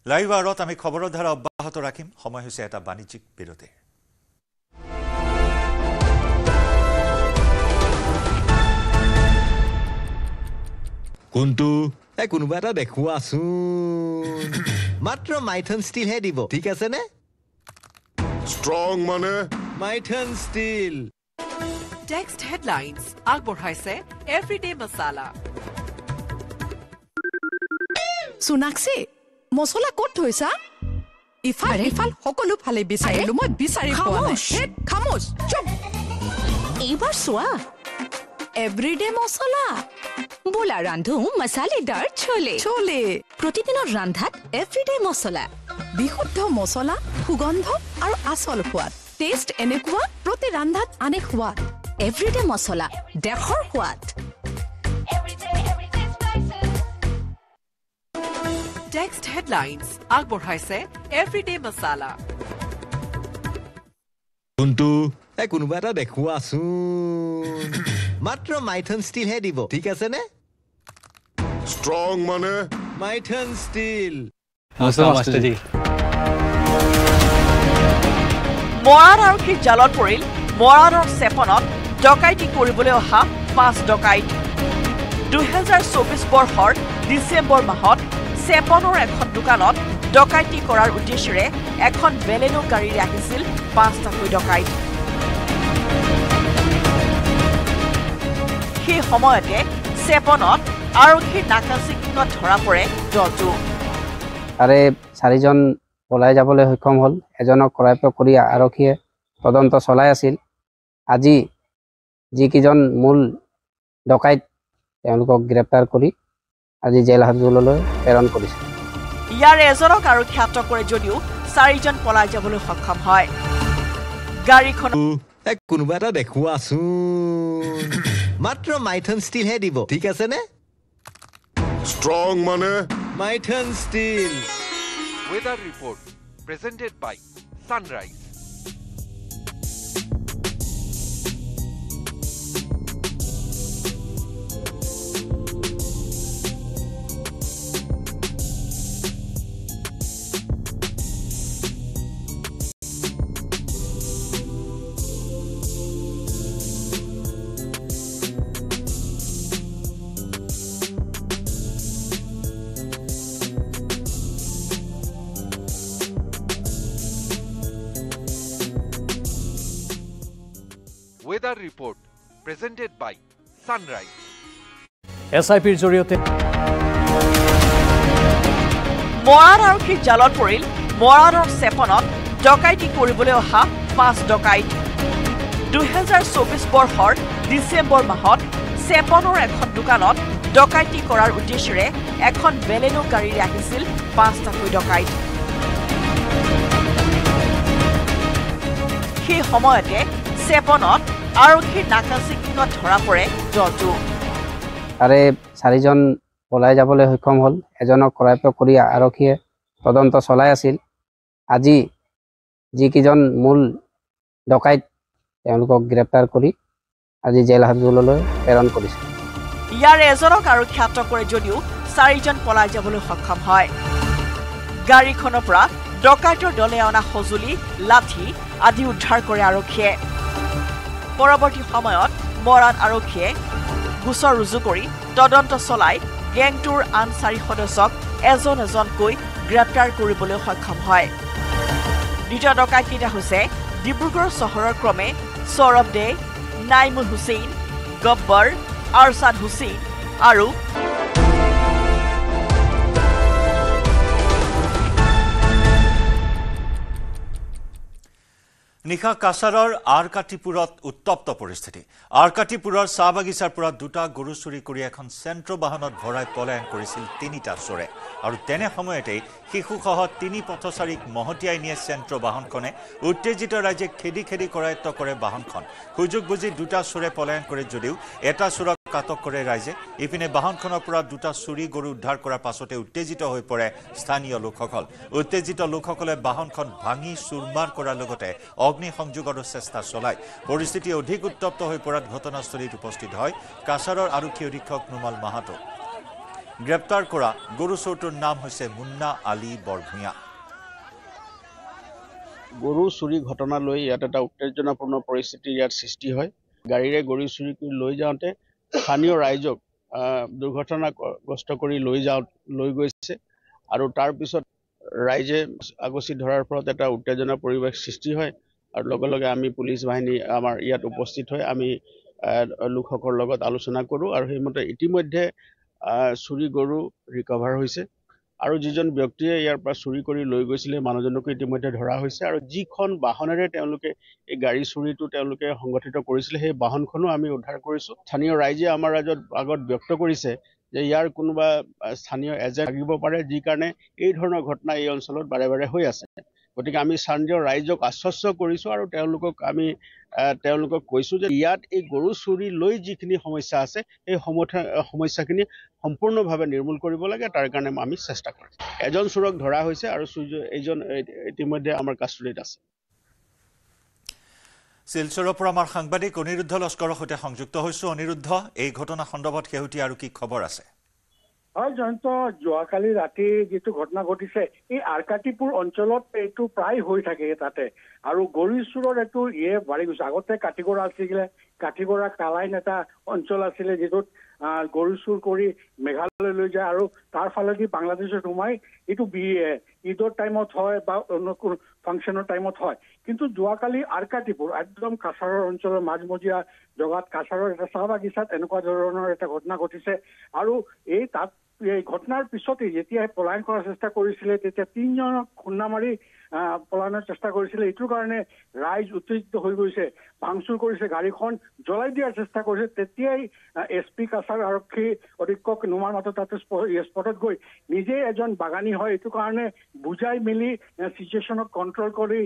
লাইভ আৰত আমি খবৰৰ ধাৰা অব্যাহত ৰাখিম সময় হৈছে এটা বাণিজ্যিক বিৰতিৰ কোনটো কোনোবা এটা দেখুৱাচোন মাত্ৰ মাইথন ষ্টিল হে দিব ঠিক আছে নে ষ্ট্ৰং মানে মাইথন ষ্টিল টেক্সট হেডলাইন্স আগবঢ়াইছে এভৰিডে মছলা সোনাক্ষী মছলা ক'ত থৈছা ইফাল সকলো ফালে বিচাৰিলো মই বিচাৰি পোৱা নাই খামোচ চুপ এইবাৰ চোৱা এভৰিডে মছলা বোলা ৰান্ধো মছালেদাৰ চলে প্ৰতিদিনৰ ৰান্ধাত এভৰিডে মছলা বিশুদ্ধ মছলা সুগন্ধ আৰু আচল সোৱাদ টেষ্ট এনেকুৱা প্ৰতি ৰান্ধাত আনে সোৱাদ এভৰিডে মছলা দেশৰ সোৱাদ টেক্সট হেডলাইন্স আগবঢ়াইছে এভৰিডে মছলা কোনটো কোনোবা এটা দেখুৱাচোন মাত্ৰ মাইথন ষ্টিল হে দিব ঠিক আছে নে ষ্ট্ৰং মানে মাইথন ষ্টিল মৰাণ আৰক্ষীৰ জালত পৰিল মৰাণৰ চেপনত ডকাইতি কৰিবলৈ অহা 5 ডকাইত 2024 বৰ্ষৰ ডিচেম্বৰ মাহত চেপনৰ এখন দোকানত ডকাইতি কৰাৰ উদ্দেশ্যেৰে এখন বেলেনো গাড়ীৰে আহিছিল 5টাকৈ ডকাইত সেই সময়তে চেপনত আৰক্ষীৰ নাকা চেকিঙত ধৰা পৰে দলটো তাৰে 4জন পলাই যাবলৈ সক্ষম হ'ল এজনক কৰায়ত্ব কৰি আৰক্ষীয়ে তদন্ত চলাই আছিল আজি যিকেইজন মূল ডকাইত তেওঁলোকক গ্ৰেপ্তাৰ কৰি আজি জেল হাজতলৈ প্ৰেৰণ কৰিছে ইয়াৰ এজনক আৰক্ষী আটক কৰে যদিও 4জন পলাই যাবলৈ সক্ষম হয় গাড়ীখন কোনোবা এটা দেখুৱাচোন মাত্ৰ মাইথন ষ্টিল হে দিব ঠিক আছে নে ষ্ট্ৰং মানে Maithon steel Weather report presented by Sunrise. Weather report presented by Sunrise. SIPৰ জৰিয়তে মৰাণ আৰক্ষীৰ জালত পৰিল মৰাণৰ চেপনত ডকাইতি কৰিবলৈ অহা 5 ডকাইত 2024 বৰ্ষৰ ডিচেম্বৰ মাহত চেপনৰ এখন দোকানত ডকাইতি কৰাৰ উদ্দেশ্যেৰে এখন বেলেনো গাড়ীৰে আহিছিল 5টাকৈ ডকাইত সময়তে চেপনত আৰক্ষীৰ নাকা চেকিঙত ধৰা পৰে দলটো তাৰে 4জন পলাই যাবলৈ সক্ষম হ'ল এজনক কৰায়ত্ব কৰি আৰক্ষীয়ে তদন্ত চলাই আছিল আজি যিকেইজন মূল ডকাইত তেওঁলোকক গ্ৰেপ্তাৰ কৰি আজি জেল হাজতলৈ প্ৰেৰণ কৰিছে ইয়াৰ এজনক আৰক্ষী আটক কৰে যদিও 4জন পলাই যাবলৈ সক্ষম হয় গাড়ীখনৰ পৰা ডকাইতৰ দলে অনা সঁজুলি লাঠি আদি উদ্ধাৰ কৰে আৰক্ষীয়ে পৰৱৰ্তী সময়ত মৰাণ আৰক্ষীয়ে গোচৰ ৰুজু কৰি তদন্ত চলাই গেংটোৰ আন 4 সদস্যক এজনকৈ গ্ৰেপ্তাৰ কৰিবলৈ সক্ষম হয় দ্বিতীয় ডকাইতকেইটা হৈছে ডিব্ৰুগড় চহৰৰ ক্ৰমে সৌৰভ দে নাইমুল হুছেইন গব্বৰ আৰছাদ হুছেইন আৰু নিশা কাছাৰৰ আৰকাটিপুৰত উত্তপ্ত পৰিস্থিতি আৰকাটিপুৰৰ চাহ বাগিচাৰ পৰা দুটা গৰু চুৰি কৰি এখন চেন্ট্ৰ বাহনত ভৰাই পলায়ন কৰিছিল 3টা চোৰে আৰু তেনে সময়তে শিশুসহ 3 পথচাৰীক মহতিয়াই নিয়ে চেন্ট্ৰ বাহনখনে উত্তেজিত ৰাইজে খেদি কৰায়ত্ব কৰে বাহনখন সুযোগ বুজি দুটা চোৰে পলায়ন কৰে যদিও এটা চোৰক আটক কৰে ৰাইজে ইপিনে বাহনখনৰ পৰা দুটা চুৰি গৰু উদ্ধাৰ কৰাৰ পাছতে উত্তেজিত হৈ পৰে স্থানীয় লোকসকল উত্তেজিত লোকসকলে বাহনখন ভাঙি চুৰমাৰ কৰাৰ লগতে অগ্নি সংযোগৰ চেষ্টা চলায় পৰিস্থিতি অধিক উত্তপ্ত হৈ পৰাত ঘটনাস্থলীত উপস্থিত হয় কাছাৰৰ আৰক্ষী অধীক্ষক নুমাল মাহাতো গ্ৰেপ্তাৰ কৰা গৰু চোৰটোৰ নাম হৈছে মুন্না আলী বৰভূঞা গৰু চুৰি ঘটনা লৈ ইয়াত এটা উত্তেজনাপূৰ্ণ পৰিস্থিতি ইয়াত সৃষ্টি হয় গাড়ীৰে গৰু চুৰি কৰি লৈ যাওঁতে স্থানীয় ৰাইজক দুৰ্ঘটনাগ্ৰস্ত কৰি লৈ গৈছে আৰু তাৰ পিছত ৰাইজে আগচি ধৰাৰ ফলত এটা উত্তেজনা পৰিৱেশ সৃষ্টি হয় আৰু লগে লগে আমি পুলিচ বাহিনী আমাৰ ইয়াত উপস্থিত হৈ আমি লোকসকলৰ লগত আলোচনা কৰোঁ আৰু সেইমতে ইতিমধ্যে চুৰি গৰু ৰিকভাৰ হৈছে আৰু যিজন ব্যক্তিয়ে ইয়াৰ পৰা চুৰি কৰি লৈ গৈছিলে মানুহজনকো ইতিমধ্যে ধৰা হৈছে আৰু যিখন বাহনেৰে তেওঁলোকে এই গাড়ী চুৰিটো তেওঁলোকে সংগঠিত কৰিছিলে সেই বাহনখনো আমি উদ্ধাৰ কৰিছোঁ স্থানীয় ৰাইজে আমাৰ আগত ব্যক্ত কৰিছে যে ইয়াৰ কোনোবা স্থানীয় এজেণ্ট লাগিব পাৰে যি কাৰণে এই ধৰণৰ ঘটনা এই অঞ্চলত বাৰে বাৰে হৈ আছে গতিকে আমি স্থানীয় ৰাইজক আশ্বস্ত কৰিছোঁ আৰু তেওঁলোকক কৈছোঁ যে ইয়াত এই গৰু চুৰি লৈ যিখিনি সমস্যা আছে এই সমস্যাখিনি সম্পূৰ্ণভাৱে নিৰ্মূল কৰিব লাগে তাৰ কাৰণে আমি চেষ্টা কৰিম এজন চোৰক ধৰা হৈছে আৰু এইজন ইতিমধ্যে আমাৰ কাষ্টডিত আছে শিলচৰৰ পৰা আমাৰ সাংবাদিক অনিৰুদ্ধ লস্কৰৰ সৈতে সংযুক্ত হৈছোঁ অনিৰুদ্ধ এই ঘটনা সন্দৰ্ভত শেহতীয়া আৰু কি খবৰ আছে হয় জয়ন্ত যোৱাকালি ৰাতি যেটো ঘটনা ঘটিছে এই আৰকাটিপুৰ অঞ্চলত এইটো প্ৰায় হৈ থাকে তাতে আৰু গৰু চুৰৰ এইটো বাঢ়ি গৈছে আগতে কাটিগড়া আছিল কাটিগড়া কালাইন এটা অঞ্চল আছিল যেটোত গৰু চুৰ কৰি মেঘালয় লৈ যায় আৰু তাৰ ফালেদি বাংলাদেশত সোমাই এইটো ঈদৰ টাইমত হয় বা অন্য কোনো ফাংচনৰ টাইমত হয় কিন্তু যোৱাকালি আৰকাটিপুৰ একদম কাছাৰৰ অঞ্চলৰ মাজমজিয়া জগাত কাছাৰৰ এটা চাহ বাগিচাত এনেকুৱা ধৰণৰ এটা ঘটনা ঘটিছে আৰু এই ঘটনাৰ পিছতে যেতিয়া পলায়ন কৰাৰ চেষ্টা কৰিছিলে তেতিয়া 3জনক খুন্দা মাৰি পলায়নৰ চেষ্টা কৰিছিলে এইটোৰ কাৰণে ৰাইজ উত্তেজিত হৈ গৈছে ভাঙচুৰ কৰিছে গাড়ীখন জ্বলাই দিয়াৰ চেষ্টা কৰিছে তেতিয়াই SP কাছাৰ আৰক্ষী অধীক্ষক নুমাল মাহাতো তাতে স্পটত গৈ নিজে এজন বাগানী হয় এইটো কাৰণে বুজাই মেলি সিচুৱেশ্যনক কণ্ট্ৰল কৰি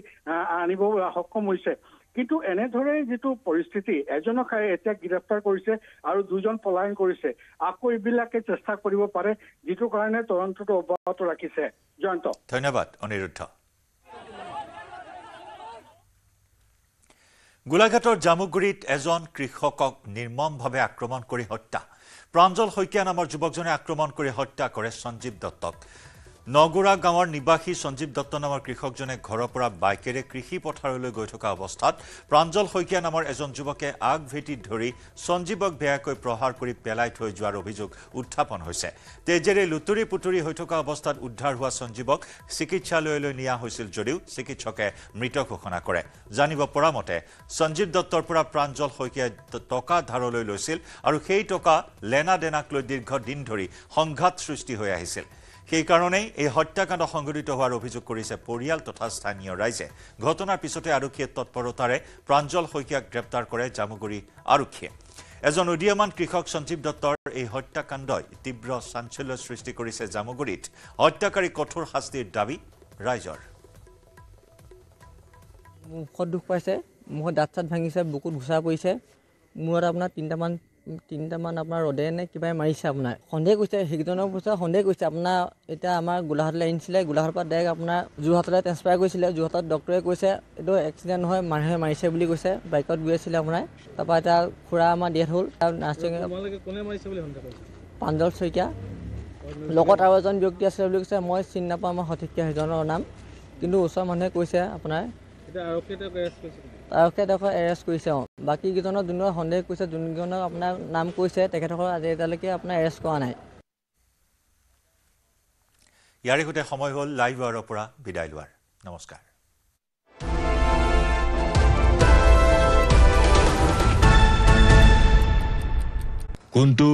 আনিব সক্ষম হৈছে কিন্তু এনেদৰে যেটো পৰিস্থিতি এজনক এতিয়া গ্ৰেপ্তাৰ কৰিছে আৰু 2জন পলায়ন কৰিছে আকৌ এইবিলাকে চেষ্টা কৰিব পাৰে যেটো কাৰণে তদন্তটো অব্যাহত ৰাখিছে জয়ন্ত ধন্যবাদ অনিৰুদ্ধ গোলাঘাটৰ জামুগুৰিত এজন কৃষকক নিৰ্মমভাৱে আক্ৰমণ কৰি হত্যা প্ৰাঞ্জল শইকীয়া নামৰ যুৱকজনে আক্ৰমণ কৰি হত্যা কৰে সঞ্জীৱ দত্তক নগুৰা গাঁৱৰ নিবাসী সঞ্জীৱ দত্ত নামৰ কৃষকজনে ঘৰৰ পৰা বাইকেৰে কৃষি পথাৰলৈ গৈ থকা অৱস্থাত প্ৰাঞ্জল শইকীয়া নামৰ এজন যুৱকে আগ ভেটি ধৰি সঞ্জীৱক বেয়াকৈ প্ৰহাৰ কৰি পেলাই থৈ যোৱাৰ অভিযোগ উত্থাপন হৈছে তেজেৰে লুতুৰি পুতুৰি হৈ থকা অৱস্থাত উদ্ধাৰ হোৱা সঞ্জীৱক চিকিৎসালয়লৈ নিয়া হৈছিল যদিও চিকিৎসকে মৃত ঘোষণা কৰে জানিব পৰা মতে সঞ্জীৱ দত্তৰ পৰা প্ৰাঞ্জল শইকীয়াই টকা ধাৰলৈ লৈছিল আৰু সেই টকা লেনা দেনাক লৈ দীৰ্ঘ দিন ধৰি সংঘাত সৃষ্টি হৈ আহিছিল সেই কাৰণেই এই হত্যাকাণ্ড সংঘটিত হোৱাৰ অভিযোগ কৰিছে পৰিয়াল তথা স্থানীয় ৰাইজে ঘটনাৰ পিছতে আৰক্ষীয়ে তৎপৰতাৰে প্ৰাঞ্জল শইকীয়াক গ্ৰেপ্তাৰ কৰে জামুগুৰি আৰক্ষীয়ে এজন উদীয়মান কৃষক সঞ্জীৱ দত্তৰ এই হত্যাকাণ্ডই তীব্ৰ চাঞ্চল্য সৃষ্টি কৰিছে জামুগুৰিত হত্যাকাৰী কঠোৰ শাস্তিৰ দাবী ৰাইজৰ মুখত দুখ পাইছে মুখত দাঁত চাত ভাঙিছে বুকুত ঘুচা পৰিছে মূৰত আপোনাৰ তিনিটামান আপোনাৰ ৰদে নে কিবাই মাৰিছে আপোনাৰ সন্দেহ কৰিছে সেইজনৰ পিছত সন্দেহ কৰিছে আপোনাৰ এতিয়া আমাৰ গোলাঘাটলৈ আনিছিলে গোলাঘাটৰ পৰা ডাইৰেক্ট আপোনাৰ যোৰহাটলৈ ট্ৰেন্সফাৰ কৰিছিলে যোৰহাটত ডক্টৰে কৈছে এইটো এক্সিডেণ্ট নহয় মানুহে মাৰিছে বুলি কৈছে বাইকত গৈ আছিলে আপোনাৰ তাৰপৰা এতিয়া খুৰা আমাৰ ডেথ হ'ল নাৰ্ছিং প্ৰাঞ্জল শইকীয়া লগত আৰু এজন ব্যক্তি আছে বুলি কৈছে মই চিনি নাপাওঁ আমাৰ সঠিককৈ সেইজনৰ নাম কিন্তু ওচৰৰ মানুহে কৈছে আপোনাৰ আৰক্ষীয়ে তেওঁক এৰেষ্ট কৰিছে বাকী কেইজনৰ যোনজনক সন্দেহ কৰিছে যোনজনক আপোনাৰ নাম কৈছে তেখেতসকল আজি এতিয়ালৈকে আপোনাৰ এৰেষ্ট কৰা নাই ইয়াৰে সৈতে সময় হ'ল লাইভ আৱাৰৰ পৰা বিদায় লোৱাৰ নমস্কাৰ কোনটো